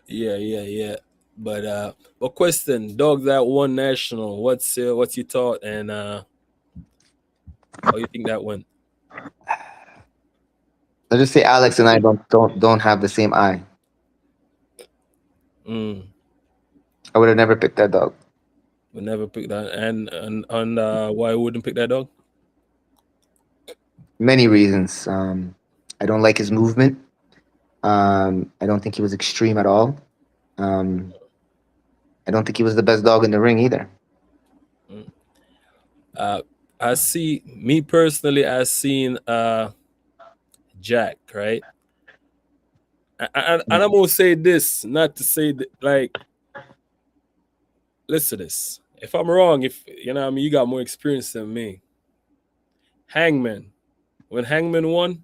Yeah, yeah, yeah. But question, dog that won national. What's your thought and how you think that went? Let's just say Alex and I don't have the same eye. Mm, I would have never picked that dog. we never pick that. And why wouldn't pick that dog? Many reasons. I don't like his movement. I don't think he was extreme at all. Um, I don't think he was the best dog in the ring either. Mm. Uh, I see. Me personally, I seen Jack, right. And I'm gonna say this, not to say that, like, listen to this. If I'm wrong, if you know, what I mean, you got more experience than me. Hangman, when Hangman won,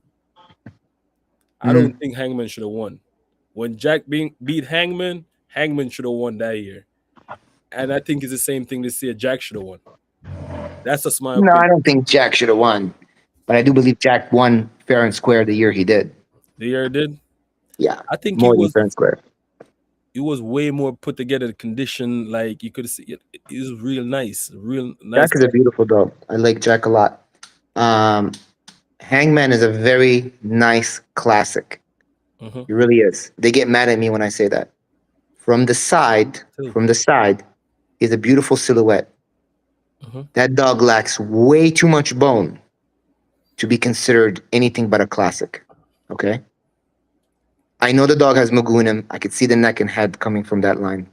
I don't Mm. think Hangman should have won. When Jack beat Hangman, Hangman should have won that year. And I think it's the same thing this year. Jack should have won. That's just my No, I opinion. don't think Jack should have won, but I do believe Jack won fair and square the year he did. The year it did. Yeah, I think more than fair and square. he was way more put together condition. Like you could see it. It was real nice. Jack is a beautiful dog. I like Jack a lot. Um, Hangman is a very nice classic. Mm-hmm. He really is. They get mad at me when I say that. From the side, Too. from the side, is a beautiful silhouette. Mm-hmm. That dog lacks way too much bone to be considered anything but a classic. Okay? I know the dog has Mugu in him. I could see the neck and head coming from that line.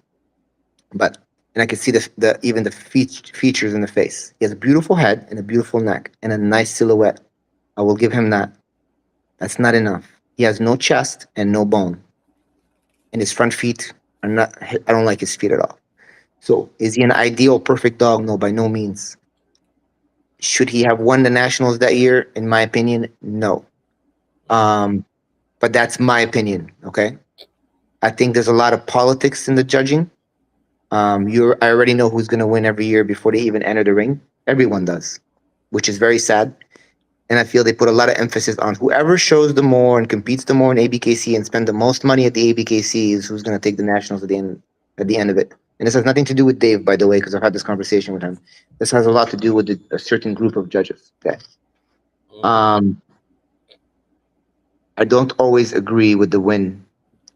But and I could see the even the features in the face. He has a beautiful head and a beautiful neck and a nice silhouette. I will give him that. That's not enough. He has no chest and no bone, and his front feet are not. I don't like his feet at all. So, is he an ideal, perfect dog? No, by no means. Should he have won the nationals that year? In my opinion, no. Um, but that's my opinion. Okay, I think there's a lot of politics in the judging. I already know who's going to win every year before they even enter the ring. Everyone does, which is very sad. And I feel they put a lot of emphasis on whoever shows the more and competes the more in ABKC and spend the most money at the ABKC is who's going to take the nationals at the end of it. And this has nothing to do with Dave, by the way, because I've had this conversation with him. This has a lot to do with a certain group of judges. Okay. Mhm. Um, I don't always agree with the win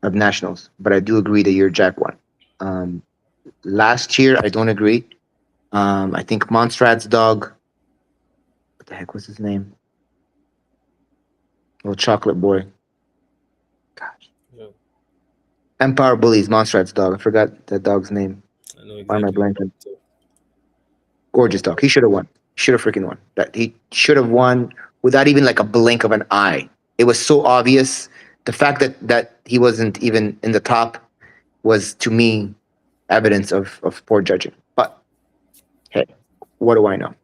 of nationals, but I do agree that year Jack won. Um, Last year, I don't agree. I think Monstrad's dog. What the heck was his name? Little chocolate boy. Gosh. Yeah, Empire Bullies, Monstrad's dog. I forgot that dog's name. I know Why am I exactly what blanking? you're Gorgeous dog. He should have won. Should have freaking won. That he should have won without even like a blink of an eye. It was so obvious. The fact that he wasn't even in the top was to me evidence of poor judging. But hey, what do I know?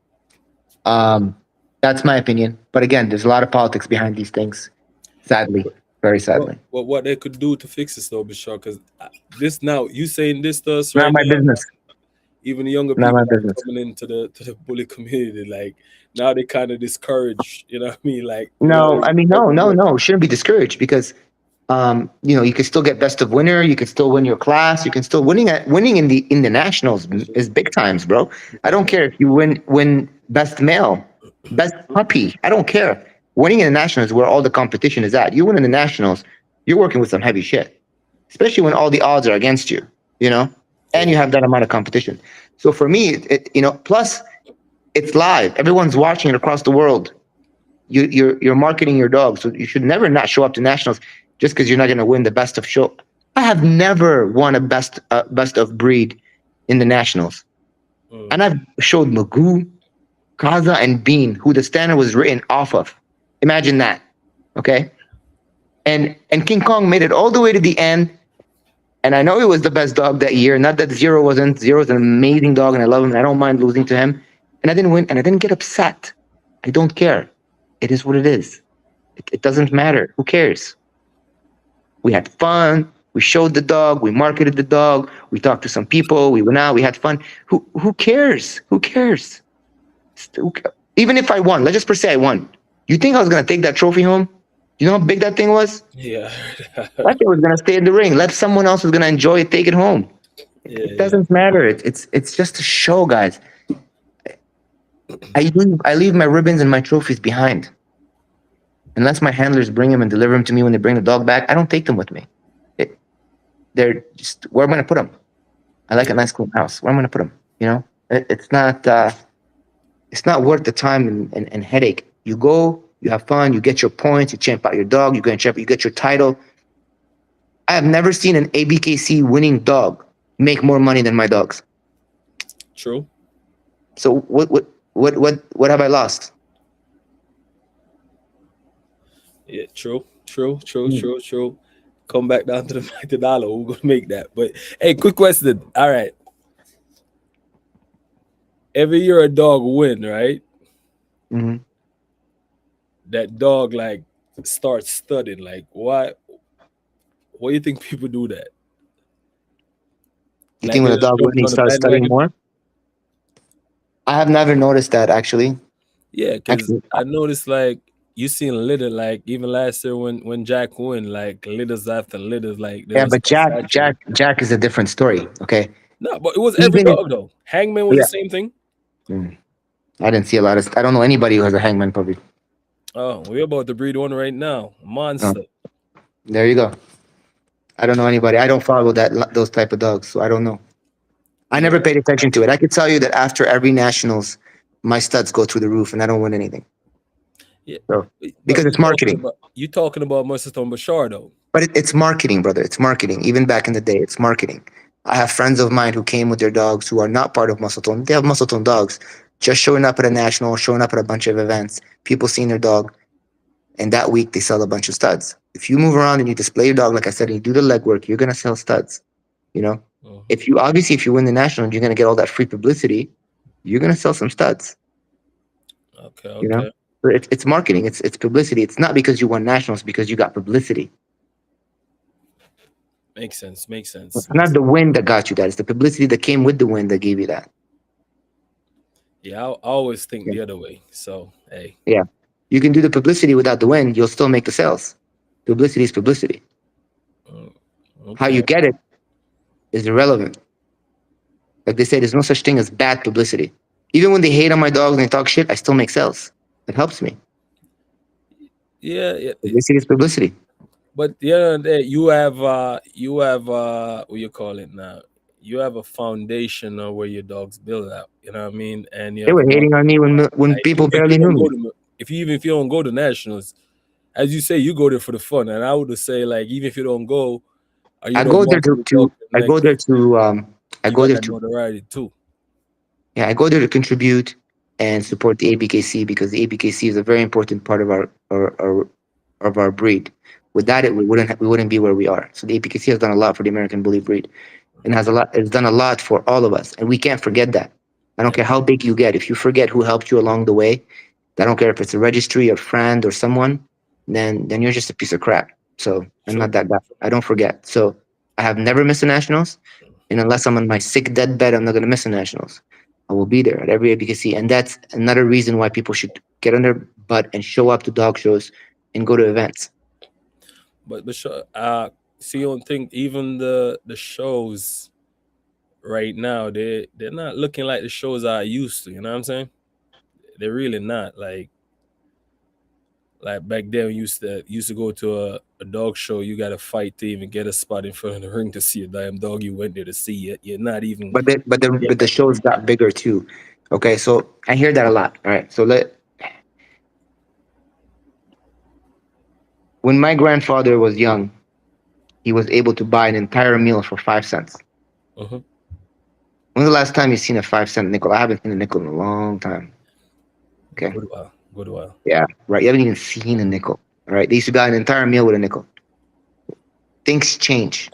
Um, that's my opinion. But again, there's a lot of politics behind these things. Sadly, very sadly. what they could do to fix this though, Bashar? Because this now you saying this to us Not right my now, business. even the younger Not my people that business. are coming into the bully community, like now they kind of discourage. You know what I mean? Like No, I mean, no, no, everyone. no. Shouldn't be discouraged because you can still get best of winner. You can still win your class. You can still winning in the nationals is big times, bro. I don't care if you win best male, best puppy. I don't care. Winning in the nationals is where all the competition is at. You win in the nationals, you're working with some heavy shit, especially when all the odds are against you. You know, and Yeah, you have that amount of competition. So for me, plus it's live. Everyone's watching it across the world. You're marketing your dog, so you should never not show up to nationals just because you're not going to win the best of show. I have never won a best of breed in the nationals, mm, and I've showed Magoo, Kaza, and Bean, who the standard was written off of. Imagine that, okay? And King Kong made it all the way to the end, and I know he was the best dog that year. Not that Zero wasn't. Zero's an amazing dog, and I love him. And I don't mind losing to him, and I didn't win, and I didn't get upset. I don't care. It is what it is. It doesn't matter. Who cares? We had fun. We showed the dog. We marketed the dog. We talked to some people. We went out. We had fun. Who cares? Who cares? Even if I won, let's just per se I won. You think I was gonna take that trophy home? You know how big that thing was? yeah, That thing was gonna stay in the ring. Let someone else who's gonna enjoy it take it home. yeah, It yeah. doesn't matter. It's just a show, guys. I leave my ribbons and my trophies behind. Unless my handlers bring them and deliver them to me when they bring the dog back, I don't take them with me. It, they're just where am I going to put them? I like a nice clean house. Where am I going to put them? It's not. It's not worth the time and headache. You go, you have fun, you get your points, you champ out your dog, you go and champ, you get your title. I have never seen an ABKC winning dog make more money than my dogs. True. So what have I lost? Yeah, true, true, true, Mm. true, true. Come back down to the $90. Who's gonna make that? But hey, quick question. All right, every year a dog win, right? Mm-hmm. That dog like starts studying. Like, why? Why do you think people do that? You Like think they when a just dog jumping winning on the starts studying bandwagon? more? I have never noticed that actually. Yeah, because Actually, I noticed like you seen litter like even last year when Jack won, like litters after litters, like they yeah, don't but start Jack, satching. Jack, Jack is a different story. Okay, No, but it was every even dog though. Hangman was the yeah, same thing. mm, I didn't see a lot of. I don't know anybody who has a hangman puppy. Oh, we're about to breed one right now. Oh, Monster. there you go. I don't know anybody. I don't follow those type of dogs, so I don't know. I Yeah, never paid attention to it. I could tell you that after every nationals, my studs go through the roof, and I don't win anything. yeah. So But because it's marketing. you talking about muscletone Bashar though. But it's marketing, brother. It's marketing. Even back in the day, it's marketing. I have friends of mine who came with their dogs who are not part of muscletone. They have muscletone dogs, just showing up at a national, showing up at a bunch of events. People seeing their dog, and that week they sell a bunch of studs. If you move around and you display your dog, like I said, and you do the legwork, you're gonna sell studs. You know, Hmm. if you obviously if you win the national, you're gonna get all that free publicity. You're gonna sell some studs. Okay, You know, okay. but it's marketing, it's publicity. It's not because you won nationals, because you got publicity. Makes sense. Makes sense. It's Makes not sense. the win that got you that. It's the publicity that came with the win that gave you that. Yeah, I always think Yeah. the other way. So, hey, Yeah. You can do the publicity without the win. You'll still make the sales. Publicity is publicity. mm, How you okay. get it is irrelevant. Like they say, there's no such thing as bad publicity. Even when they hate on my dogs and they talk shit, I still make sales. It helps me. Yeah, yeah. Publicity is publicity. But the other day, you have what you call it now. You have a foundation of where your dogs build out. You know what I mean? And you They have were hating on me when like, people even if you barely knew don't go me. to if you even if you don't go to nationals, as you say, you go there for the fun. And I would say like even if you don't go or you I don't go there market the dog to the I go there next, to I you go got there that to notoriety too. yeah, I go there to contribute and support the ABKC, because the ABKC is a very important part of our of our breed. Without Hmm. it, we wouldn't be where we are. So the ABKC has done a lot for the American Bully breed, and has a lot. It's done a lot for all of us, and we can't forget that. I don't Yep. care how big you get. If you forget who helped you along the way, I don't care if it's a registry, a friend, or someone. Then you're just a piece of crap. So I'm True. not that guy. I don't forget. So I have never missed a nationals, and unless I'm on my sick deathbed, I'm not gonna miss a nationals. I will be there at every ABKC, and that's another reason why people should get on their butt and show up to dog shows and go to events. But sure, see, you don't think even the shows right now they're not looking like the shows I used to. You know what I'm saying? They're really not like back then. We used to go to a dog show. You got to fight to even get a spot in front of the ring to see a damn dog. You went there to see it. You're not even getting But the that shows free. got bigger too. Okay, so I hear that a lot. All right, so when my grandfather was young, he was able to buy an entire meal for 5 cents. Uh-huh. When's the last time you seen a 5 cent nickel? I haven't seen a nickel in a long time. Okay. Good while. Good while. Yeah. Right. You haven't even seen a nickel. All right. They used to buy an entire meal with a nickel. Things change.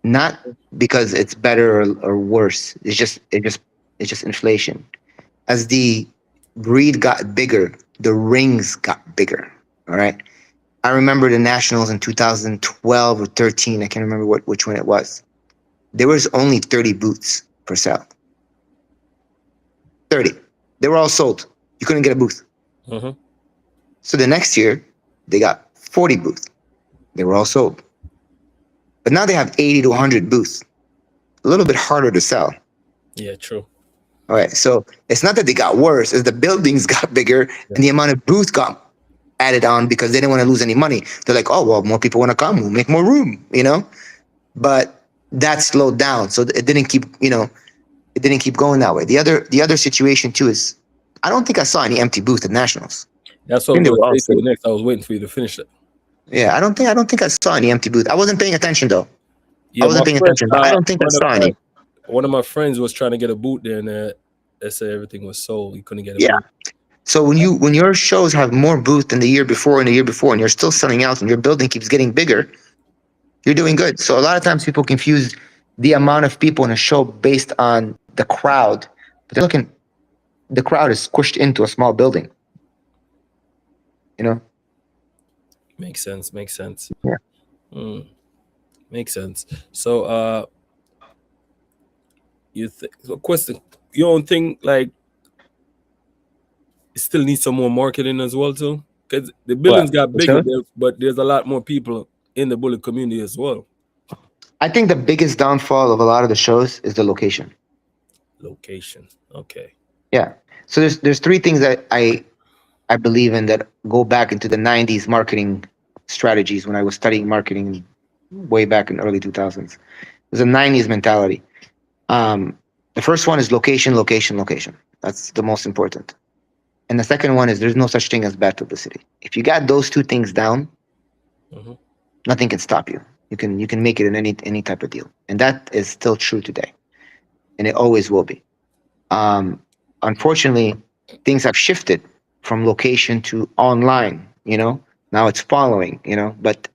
Not because it's better or worse. It's just inflation. As the breed got bigger, the rings got bigger. All right. I remember the nationals in 2012 or 13. I can't remember which one it was. There was only 30 booths for sale. 30. They were all sold. You couldn't get a booth. Uh-huh. So the next year, they got 40 booths. They were all sold. But now they have 80 to 100 booths. A little bit harder to sell. Yeah. True. All right. So it's not that they got worse, it's the buildings got bigger Yeah. and the amount of booths got added on because they didn't want to lose any money. They're like, oh, well, more people want to come. We'll make more room, you know? But that slowed down. So it didn't keep, it didn't keep going that way. The other situation too is I don't think I saw any empty booths at nationals. That's I what I think was they gonna were all say to you sold. next. I was waiting for you to finish it. Yeah, I don't think I saw any empty booth. I wasn't paying attention though. I Yeah, my wasn't paying friend, attention, but I don't think I one of saw any. my friends was trying to get a boot there, and they said everything was sold. He couldn't get a Yeah. boot. So when your shows have more booth than the year before and the year before, and you're still selling out, and your building keeps getting bigger, you're doing good. So a lot of times people confuse the amount of people in a show based on the crowd, but they're looking. The crowd is squished into a small building. You know. Makes sense. Makes sense. Yeah. Mm, makes sense. So, so question, you don't think like it still needs some more marketing as well too? Because the buildings What? got The bigger shows? there, but there's a lot more people in the bullet community as well. I think the biggest downfall of a lot of the shows is the location. Location. Okay. Yeah. So there's three things that I believe in that go back into the 90s marketing strategies when I was studying marketing way back in early 2000s. There's a 90s mentality. The first one is location, location, location. That's the most important. And the second one is there's no such thing as bad publicity. If you got those two things down, Hmm. nothing can stop you. You can make it in any type of deal. And that is still true today. And it always will be. Um, Unfortunately, things have shifted from location to online. Now it's following. But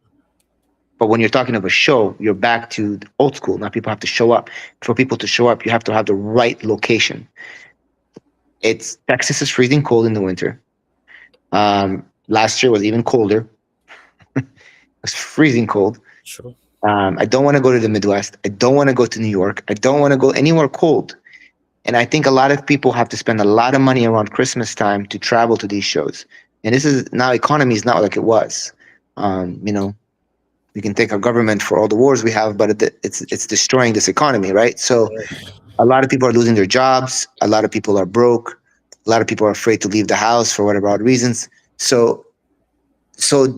But when you're talking of a show, you're back to old school. Now people have to show up. For people to show up, you have to have the right location. It's Texas is freezing cold in the winter. Last year was even colder. It was freezing cold. Sure. I don't want to go to the Midwest. I don't want to go to New York. I don't want to go anywhere cold. And I think a lot of people have to spend a lot of money around Christmas time to travel to these shows. And this is now economy is not like it was. You know, we can thank our government for all the wars we have, but it's destroying this economy, right? So a lot of people are losing their jobs. A lot of people are broke. A lot of people are afraid to leave the house for whatever odd reasons. So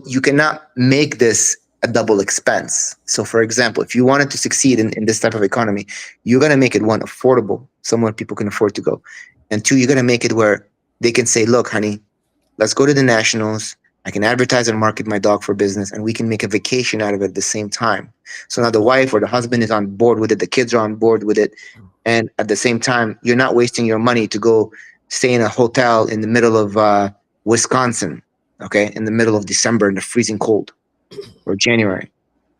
you cannot make this a double expense. So for example, if you wanted to succeed in this type of economy, you're going to make it one affordable, somewhere people can afford to go. And two, you're going to make it where they can say, look, honey, let's go to the nationals. I can advertise and market my dog for business, and we can make a vacation out of it at the same time. So now the wife or the husband is on board with it, the kids are on board with it, and at the same time, you're not wasting your money to go stay in a hotel in the middle of Wisconsin, okay, in the middle of December in the freezing cold, or January.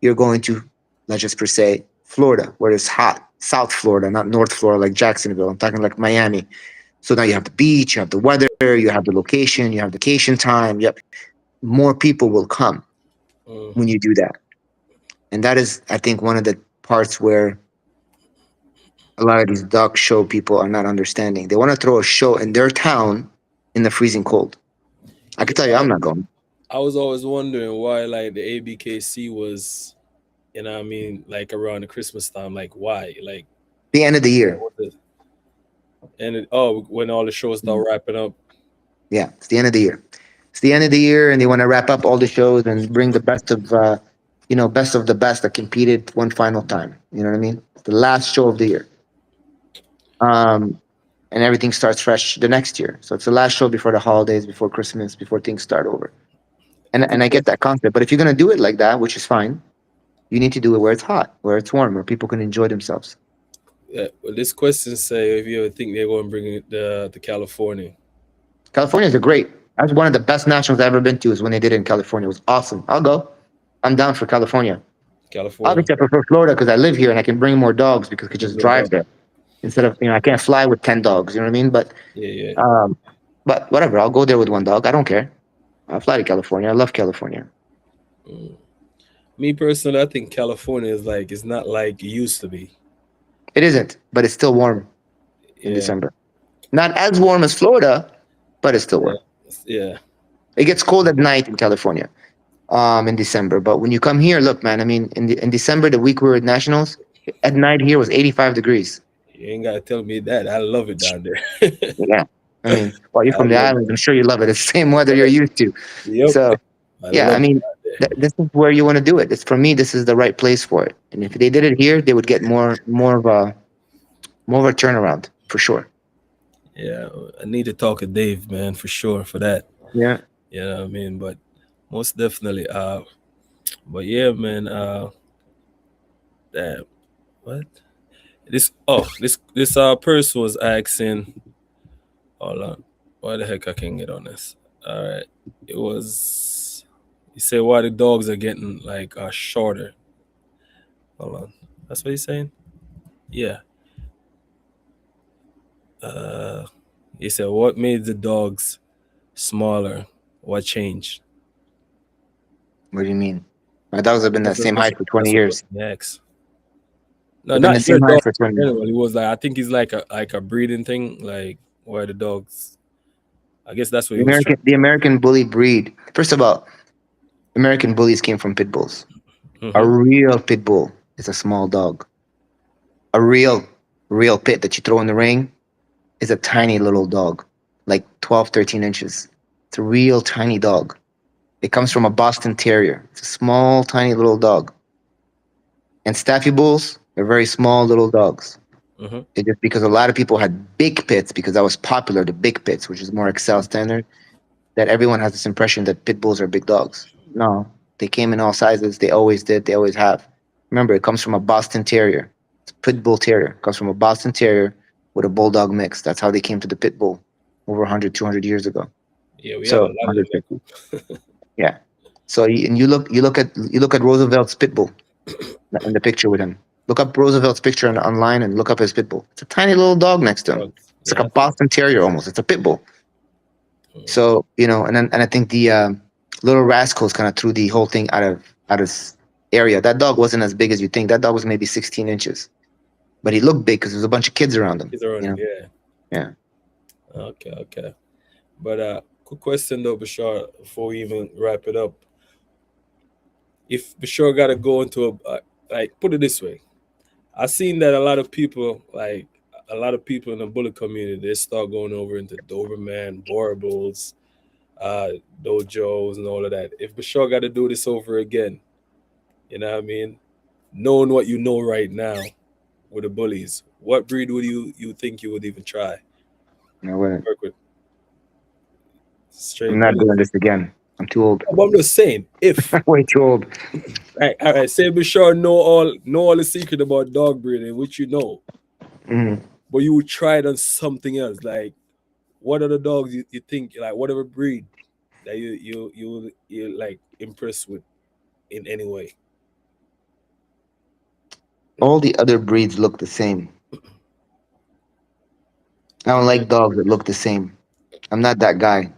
You're going to, let's just per se, Florida, where it's hot, South Florida, not North Florida like Jacksonville. I'm talking like Miami. So now you have the beach, you have the weather, you have the location, you have vacation time. Yep, more people will come Mm. when you do that. And that is, I think, one of the parts where a lot of these dog show people are not understanding. They want to throw a show in their town in the freezing cold. I can tell you, I'm not going. I was always wondering why like the ABKC was, I mean, like around the Christmas time, like why, like The end of the year. what the, when all the shows start wrapping up. Yeah, it's the end of the year. It's the end of the year, and they want to wrap up all the shows and bring the best of, best of the best that competed one final time. You know what I mean? It's the last show of the year. Um, and everything starts fresh the next year. So it's the last show before the holidays, before Christmas, before things start over. And Quick I get question. that concept. But if you're gonna do it like that, which is fine, you need to do it where it's hot, where it's warm, where people can enjoy themselves. Yeah, well, this question say if you ever think they're going to bring it to California. California is a great. That's one of the best nationals I've ever been to. Is when they did it in California. It was awesome. I'll go. I'm down for California. California. Obviously, I prefer Florida because I live here and I can bring more dogs because I could just No drive doubt. there instead of I can't fly with 10 dogs. You know what I mean? Yeah, yeah. Um, but whatever. I'll go there with one dog. I don't care. I'll fly to California. I love California. Mm. Me personally, I think California is like it's not like it used to be. It isn't, but it's still warm in Yeah, December. Not as warm as Florida, but it's still yeah, warm. yeah, It gets cold at night in California, in December. But when you come here, look, man. I mean, in December, the week we were at nationals, at night here was 85 degrees. you ain't gotta tell me that. I love it down there. Yeah. I mean, well, you're I from the love islands. it. I'm sure you love it. It's the same weather you're used to. Yep, So, I yeah, I love it mean, down there. this is where you want to do it. It's for me. This is the right place for it. And if they did it here, they would get more of a turnaround for sure. Yeah, I need to talk to Dave, man, for sure for that. Yeah. You know what I mean? But most definitely. But yeah, man. Damn. What? This person was asking. Hold on. Why the heck I can't get on this? All right. It was. He said why the dogs are getting like shorter. Hold on. That's what he's saying. Yeah. Uh, he said what made the dogs smaller? What changed? What do you mean? My dogs have been that That's the same height question. for 20 That's the years. question he asked. No, They've been the not your same height dog for 20 in years. general. He was like, I think he's like a breeding thing, like why the dogs. I guess that's what he was trying. The American bully breed. First of all, American bullies came from pit bulls. A Mm-hmm. real pit bull is a small dog. A real pit that you throw in the ring is a tiny little dog, like 12, 13 inches. It's a real tiny dog. It comes from a Boston Terrier. It's a small, tiny little dog. And Staffy Bulls are very small little dogs. Mm-hmm. It's just because a lot of people had big pits because that was popular, the big pits, which is more Excel standard, that everyone has this impression that pit bulls are big dogs. No, they came in all sizes. They always did. They always have. Remember, it comes from a Boston Terrier. It's pit bull terrier. It comes from a Boston Terrier with a bulldog mix. That's how they came to the pit bull over 100, 200 years ago. Yeah, we have a So, lot of them. 150. Yeah. So and you look at Roosevelt's pit bull in the picture with him. Look up Roosevelt's picture online and look up his pit bull. It's a tiny little dog next to him. Dogs. It's like Yeah, a I think. Boston Terrier almost. It's a pit bull. Mm. So and I think the Little Rascals kind of threw the whole thing out of area. That dog wasn't as big as you think. That dog was maybe 16 inches, but he looked big because there was a bunch of kids around him. He's around You him. know, Yeah. yeah. Okay. Okay. But quick question though, Bashar, before we even wrap it up. If Bashar got to go into like, put it this way, I seen that a lot of people, like a lot of people in the bullet community, they start going over into Doberman, Borables, uh, dojos, and all of that. If Bashar got to do this over again, you know what I mean? Knowing what you know right now with the bullies, what breed would you think you would even try I wouldn't. work with? I'm Straight not bullies. doing this again. I'm too old. But I'm just saying, if Way too old. all right, say Bashar know all the secret about dog breeding, which you know, Mhm. but you would try it on something else. Like, what are the dogs you think, like, whatever breed that you like impressed with in any way? All the other breeds look the same. I don't Yeah, like dogs that look the same. I'm not that guy.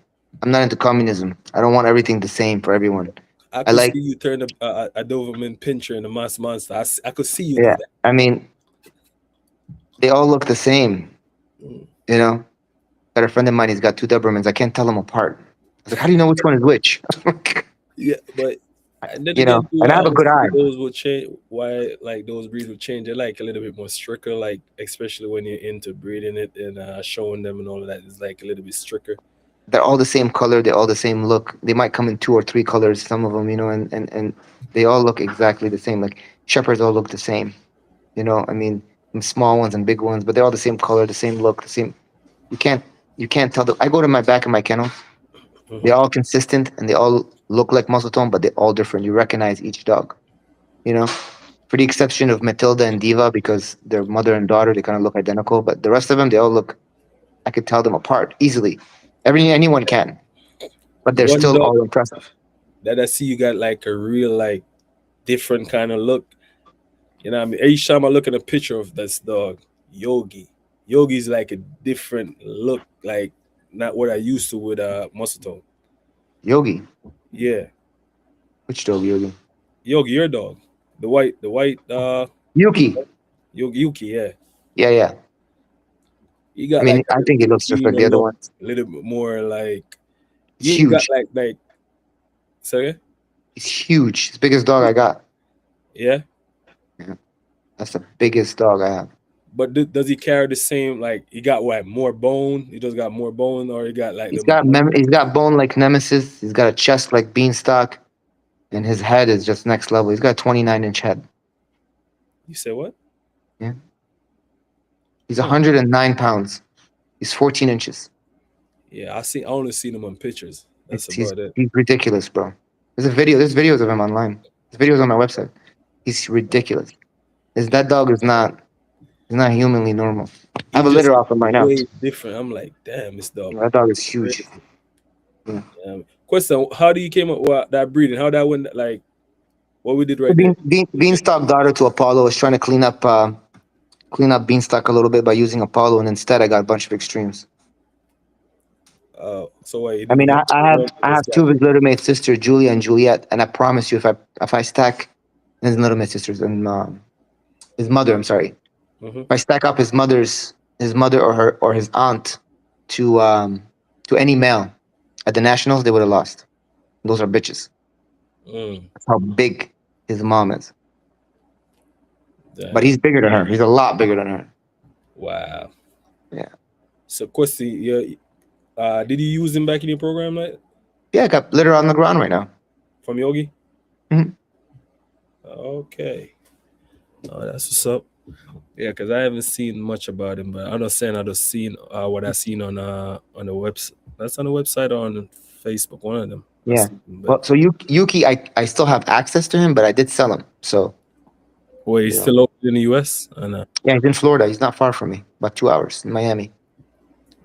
I'm not into communism. I don't want everything the same for everyone. I I could like, see you turn a Doberman Pinscher into Mass Monster. I could see you do yeah. that. I mean, they all look the same. Mm. You know, got a friend of mine. He's got two Dobermans. I can't tell them apart. I was like, how do you know which one is which? Yeah, but and then You know, again, too, and I I have a good understand eye. those will change. Why, like those breeds will change? They're like a little bit more stricter, like especially when you're into breeding it and showing them and all of that. It's like a little bit stricter. They're all the same color. They're all the same look. They might come in two or three colors. Some of them, and they all look exactly the same. Like shepherds all look the same. I mean, small ones and big ones, but they're all the same color, the same look, the same. You can't you can't tell. I go to my back of my kennel. Hmm. They're all consistent and they all look like muscletone, but they're all different. You recognize each dog. You know, for the exception of Matilda and Diva, because they're mother and daughter, they kind of look identical. But the rest of them, they all look. I could tell them apart easily. Anyone can, but The they're one still dog all impressive. that I see you got like a real like different kind of look. You know what I mean? Each time I look at a picture of this dog, Yogi. Yogi's like a different look, like not what I used to with muscle tone. Yogi, Yeah. which dog? Yogi, Yogi, your dog. The white Yuki. Yogi Yuki, yeah. Yeah, yeah. You I got mean, like a I little think he bit looks just like cleaner the other look, ones. a little bit more like He's you ain't got huge. like sorry? He's huge. He's the biggest dog I got. Yeah. Yeah, that's the biggest dog I have. But does he carry the same like he got what more bone? He just got more bone or he got like He's the got he's got bone like Nemesis. He's got a chest like Beanstalk, and his head is just next level. He's got a 29-inch head. you said what? Yeah, he's Hmm. 109 pounds. He's 14 inches. Yeah, I only seen him on pictures. That's about it. He's ridiculous, bro. There's a video. There's videos of him online. There's videos on my website. He's ridiculous. That dog is not. He's not humanly normal. I He have a just litter off him right now. way different. I'm like, damn, this dog That dog is huge. crazy. Yeah. Question: how do you came up with that breeding? How that went? Like what we did right there? Beanstalk daughter to Apollo was trying to clean up Beanstalk a little bit by using Apollo, and instead I got a bunch of extremes. So why you I didn't mean, get I have two of his little-mate sisters, Julia and Juliet, and I promise you, if I stack his little-mate sisters and his mother, I'm sorry, mm-hmm. if I stack up his mother or his aunt to any male at the nationals, they would have lost. Those are bitches. Mm, That's how big his mom is. But damn. he's bigger than her. He's a lot bigger than her. Wow. Yeah, So question, yeah, did you use him back in your program, like yeah. I got litter on the ground right now. from Yogi? Mhm. Okay. Oh, that's what's up. Yeah, because I haven't seen much about him, but I'm not saying I just seen what I seen on the website. That's on the website or on Facebook, one of them. I Yeah. seen him, but Well, so Yuki, I still have access to him, but I did sell him. So wait, you he's know, still over in the US? And yeah, he's in Florida. He's not far from me, about 2 hours in Miami.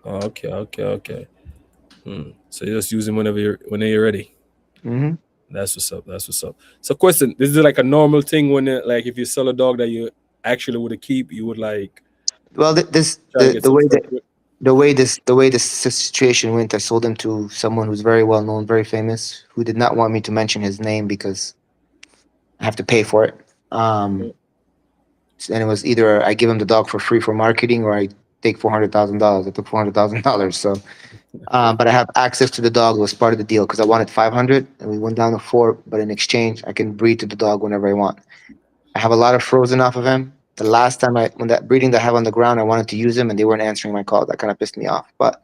oh, okay, okay, okay. So you just use him whenever you're ready. Hmm. That's what's up. That's what's up. So, question: this is like a normal thing when, like, if you sell a dog that you actually would keep, you would like Well, this try to get the some way stuff. that the way this situation went, I sold him to someone who's very well known, very famous, who did not want me to mention his name because I have to pay for it. And it was either I give him the dog for free for marketing, or I take $400,000. I took $400,000. So, Okay. but I have access to the dog. It was part of the deal because I wanted 500, and we went down to four. But in exchange, I can breed to the dog whenever I want. I have a lot of frozen off of him. The last time when that breeding that I have on the ground, I wanted to use him and they weren't answering my calls. That kind of pissed me off. But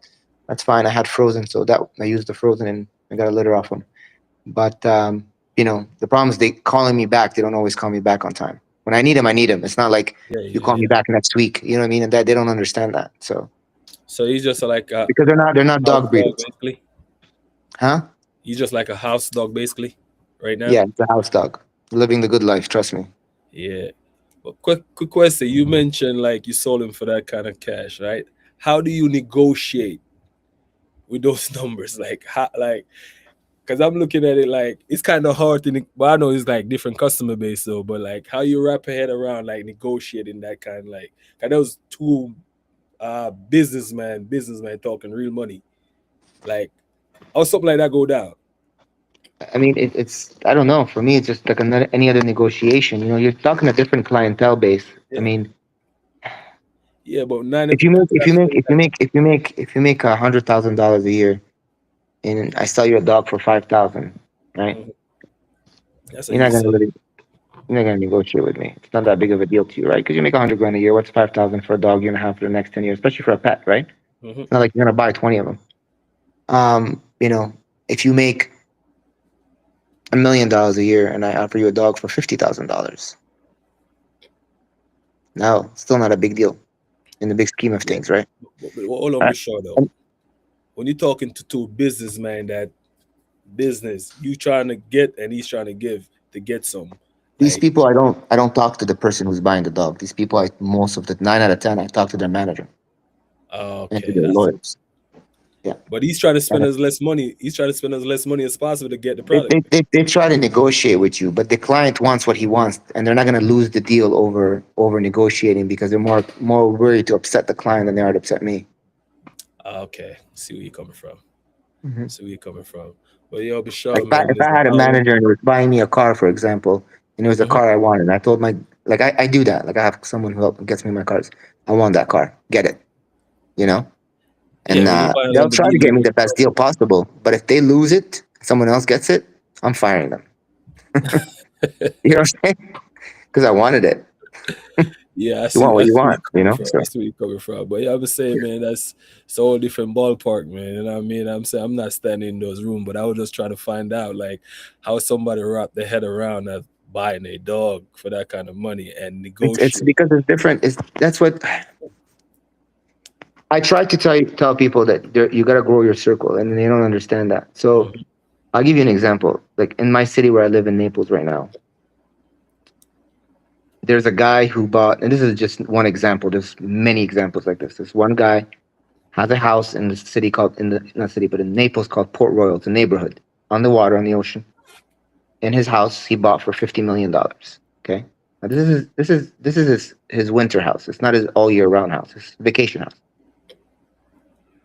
that's fine. I had frozen, so that I used the frozen and I got a litter off him. But the problem is they calling me back. They don't always call me back on time. When I need him, I need him. It's not like Yeah, you yeah, call me yeah. back next week. You know what I mean? And that they don't understand that. So So he's just like a because they're not house dog dog, breeders, basically. huh? He's just like a house dog, basically, right now. Yeah, it's a house dog, living the good life. Trust me. Yeah. But quick question. You mentioned like you sold him for that kind of cash, right? How do you negotiate with those numbers? Like, how, like, because I'm looking at it like it's kind of hard to, but I know it's like different customer base, though. But like, how you wrap your head around like negotiating that kind of like, cause those two businessman talking real money. Like, how something like that go down? I mean, it's I don't know. For me, it's just like another any other negotiation. You're talking a different clientele base. I Yeah, mean, yeah, but 90 if you make if you that's make really if you make if you make if you make $100,000 a year, and I sell you a dog for 5,000, right? like, that's what You're you not gonna say. really you're not gonna negotiate with me. It's not that big of a deal to you, right? Because you make 100 grand a year. What's 5,000 for a dog you're gonna have for the next 10 years, especially for a pet, right? Hmm. It's not like you're gonna buy 20 of them. Um, you know, if you make $1 million a year and I offer you a dog for $50,000, no, still not a big deal in the big scheme of Yeah, things, right? but hold on, Uh, be sure though. and When you're talking to two businessmen, that business you trying to get and he's trying to give to get some, these like, people, I don't talk to the person who's buying the dog. These people, most of the 9 out of 10, I talk to their manager and to okay, their that's. lawyers. Yeah. But he's trying to spend And as less money. He's trying to spend as less money as possible to get the They, product. they, they, they try to negotiate with you, but the client wants what he wants, and they're not going to lose the deal over negotiating because they're more worried to upset the client than they are to upset me. Okay, see where you're coming from. Hmm. See where you're coming from. But yo, be Like sure, if I, man. if I Listen, had a manager and he was buying me a car, for example, and it was a mhm. car I wanted, and I told like I do that. Like I have someone who gets me my cars. I want that car. Get it. You know, Yeah, and when you buy a they'll try to Lamborghini, get you me want the best deal possible. But if they lose it, someone else gets it, I'm firing them. You know what I'm saying? Because I wanted it. yeah, You want what I you see where want. you're You coming know. from. So I see where you're coming from. But yeah, I would say, man, that's it's a whole different ballpark, man. You know what I mean? I'm saying I'm not standing in those rooms, but I was just trying to find out like how somebody wrap their head around that buying a dog for that kind of money and it's negotiate. because it's different. It's That's what I try to tell people, that you got to grow your circle, and they don't understand that. So Mhm. I'll give you an example. Like in my city where I live in Naples right now, there's a guy who bought, and this is just one example. There's many examples like this. This one guy has a house in the city called in the not city but in Naples called Port Royal. It's a neighborhood on the water on the ocean. In his house, he bought for $50 million. Okay, now this is his winter house. It's not his all year round house. It's a vacation house.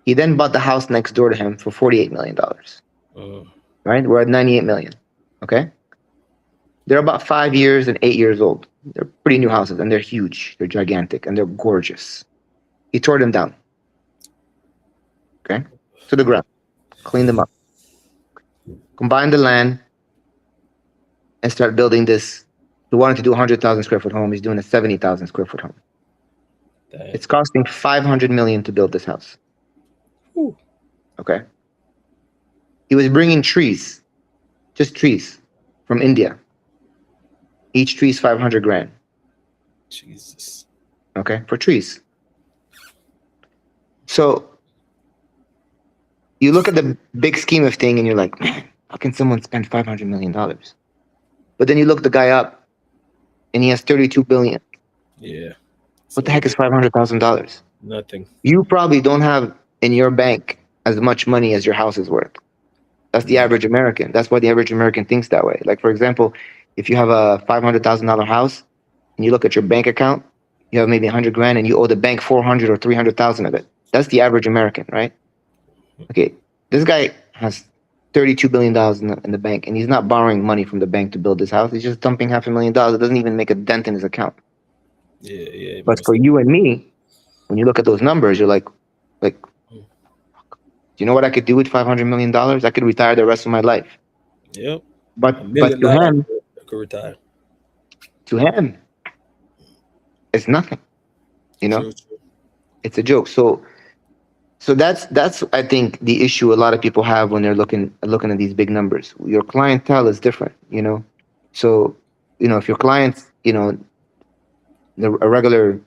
He then bought the house next door to him for $48 million. Uh, Right, we're at 98 million. Okay, they're about 5 years and 8 years old. They're pretty new houses, and they're huge. They're gigantic, and they're gorgeous. He tore them down. Okay, to the ground, cleaned them up, combined the land, and started building this. He wanted to do a 100,000 square foot home. He's doing a 70,000 square foot home. damn. It's costing 500 million to build this house. Whew. Okay, he was bringing trees, just trees, from India. Each tree is 500 grand. Jesus. Okay, for trees. So you look at the big scheme of thing, and you're like, man, how can someone spend $500 million? But then you look the guy up, and he has 32 billion. Yeah. What the So heck is $500,000? nothing. You probably don't have in your bank as much money as your house is worth. That's the average American. That's why the average American thinks that way. Like, for example, if you have a $500,000 house and you look at your bank account, you have maybe 100 grand and you owe the bank 400 or 300,000 of it. That's the average American, right? Okay, this guy has $32 billion in the bank, and he's not borrowing money from the bank to build this house. He's just dumping $500,000. It doesn't even make a dent in his account. Yeah, yeah, But for most you definitely. and me, when you look at those numbers, you're like, do you know what I could do with $500 million? I could retire the rest of my life. Yep. a But million dollars I could retire. to him, it's nothing. You know, True, true. it's a joke. So that's I think the issue a lot of people have when they're looking at these big numbers. Your clientele is different. So if your clients, a regular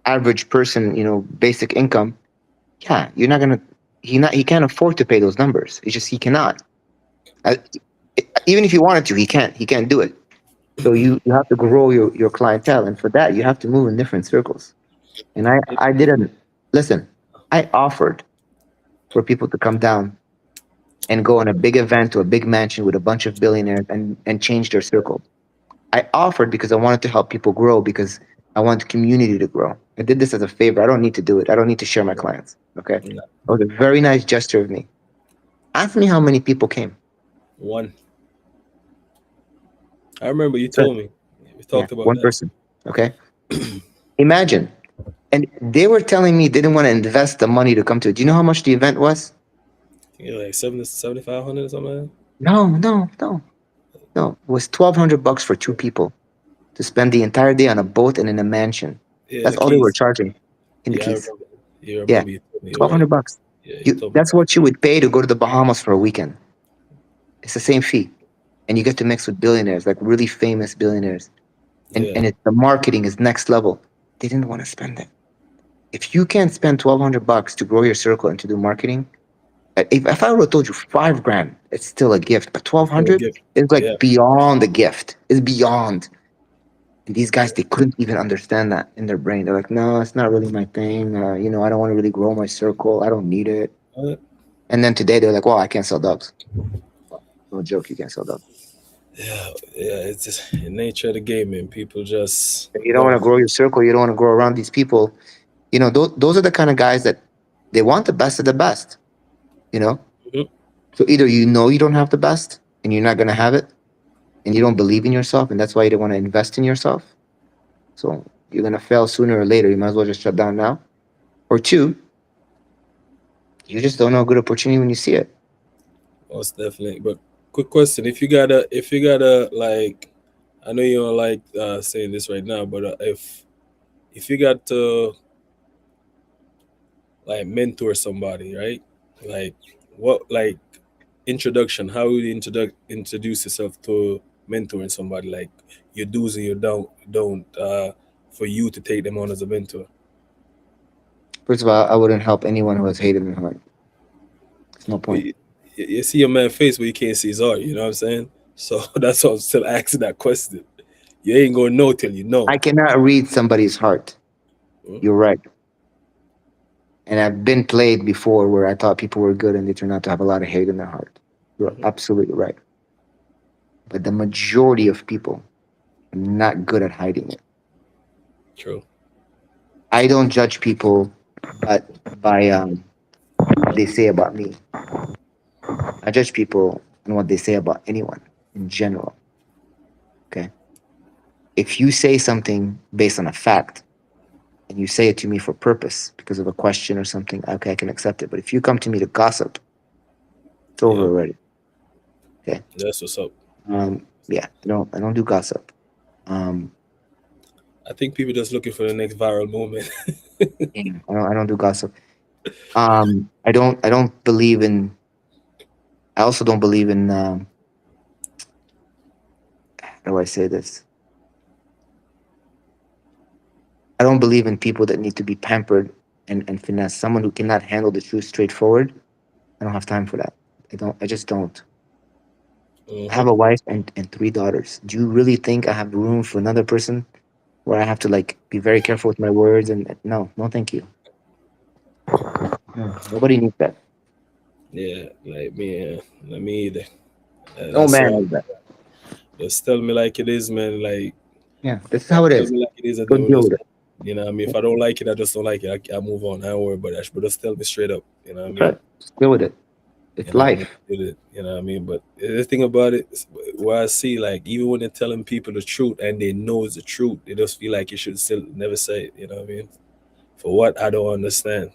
average person, basic income, yeah, you're not gonna. He can't afford to pay those numbers. It's just he cannot. Uh, Even if he wanted to, he can't. He can't do it. So you have to grow your clientele, and for that you have to move in different circles. And I didn't listen. I offered for people to come down and go on a big event to a big mansion with a bunch of billionaires and change their circle. I offered because I wanted to help people grow because I want the community to grow. I did this as a favor. I don't need to do it. I don't need to share my clients. Okay. It Nah, was a very nice gesture of me. Ask me how many people came. one. I remember you Good. told me. We Yeah, talked about one that. person. Okay. Imagine. And they were telling me they didn't want to invest the money to come to it. Do you know how much the event was? Yeah, like 7,500 or something like that. No, no, no, no. It was $1,200 for two people to spend the entire day on a boat and in a mansion. Yeah, That's the all they were keys. charging in the Yeah, I Keys. remember. You Yeah, remember you told me. You're twelve right. hundred bucks. Yeah, you told me That's that. what you would pay to go to the Bahamas for a weekend. It's the same fee, and you get to mix with billionaires, like really famous billionaires. And Yeah, and the marketing is next level. They didn't want to spend it. If you can't spend $1,200 to grow your circle and to do marketing, if I would have told you 5 grand, it's still a gift. But twelve it's still a hundred gift. is Yeah, like beyond the gift. It's beyond. And these guys, they couldn't even understand that in their brain. They're like, no, it's not really my thing. I don't want to really grow my circle. I don't need it. uh, And then today they're like, well, I can't sell dogs. No joke, you can't sell dogs. yeah, yeah. It's just the nature of the game, man. People just If you don't want don't. to grow your circle, you don't want to grow around these people. Those are the kind of guys that they want the best of the best, you know? Mhm. So either you don't have the best and you're not going to have it and you don't believe in yourself and that's why you don't want to invest in yourself. So you're going to fail sooner or later. You might as well just shut down now. Or two, you just don't know a good opportunity when you see it. Most definitely. But quick question: if you gotta like, I know you don't like saying this right now, but if you got to like mentor somebody, right? Like what like introduction? How would you introduce yourself to mentoring somebody? Like your do's and your don't for you to take them on as a mentor. First of all, I wouldn't help anyone who has hate in their heart. There's no But point. you see a man's face, but you can't see his heart. You know what I'm saying? So that's why I'm still asking that question. You ain't gonna know till you know. I cannot read somebody's heart. Mm. You're right. And I've been played before where I thought people were good and they turned out to have a lot of hate in their heart. You're Mhm. absolutely right. But the majority of people are not good at hiding it. True. I don't judge people but by what they say about me. I judge people on what they say about anyone in general. Okay. If you say something based on a fact and you say it to me for purpose because of a question or something, okay, I can accept it. But if you come to me to gossip, it's over Yeah, already. Okay. that's what's up. Yeah, I don't do gossip. Um, I think people just looking for the next viral moment. yeah, I don't do gossip. I don't believe in. I also don't believe in. How do I say this? I don't believe in people that need to be pampered and finesse. Someone who cannot handle the truth straightforward. I don't have time for that. I don't. I just don't. I Hmm. have a wife and three daughters. Do you really think I have room for another person where I have to like be very careful with my words? And no, no, thank you. No, nobody needs that. Yeah, like me, me either. No That's why man. just tell me like it is, man. Like Yeah, this is how it tell is. me like it is, and Go then we deal just, with it. you know what I mean. If I don't like it, I just don't like it. I move on. I don't worry about that. But just tell me straight up. You know what I That's mean. right. Just deal with it. You It's know what I mean. life. Did it. You know what I mean. But the thing about it, where I see like even when they're telling people the truth and they know it's the truth, they just feel like you should still never say it. You know what I mean. For what I don't understand.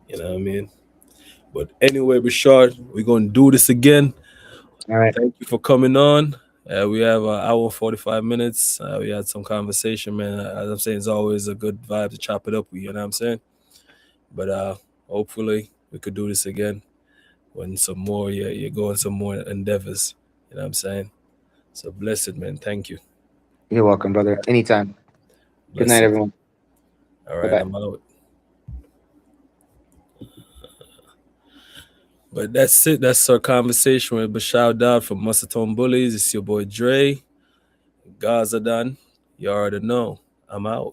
You know what I mean. But anyway, Bashar, we're gonna do this again. All right. Thank you for coming on. We have an hour 45 minutes. We had some conversation, man. As I'm saying, it's always a good vibe to chop it up with you. You know what I'm saying? But hopefully we could do this again when some more you're going some more endeavors. You know what I'm saying? So blessed, man. Thank you. You're welcome, brother. Anytime. Good night, Blessed. everyone. All Bye right, bye. I'm out. But that's it. That's our conversation with Bashar Dad from Muscletone Bullies. It's your boy Dre. Gaza done. You already know. I'm out.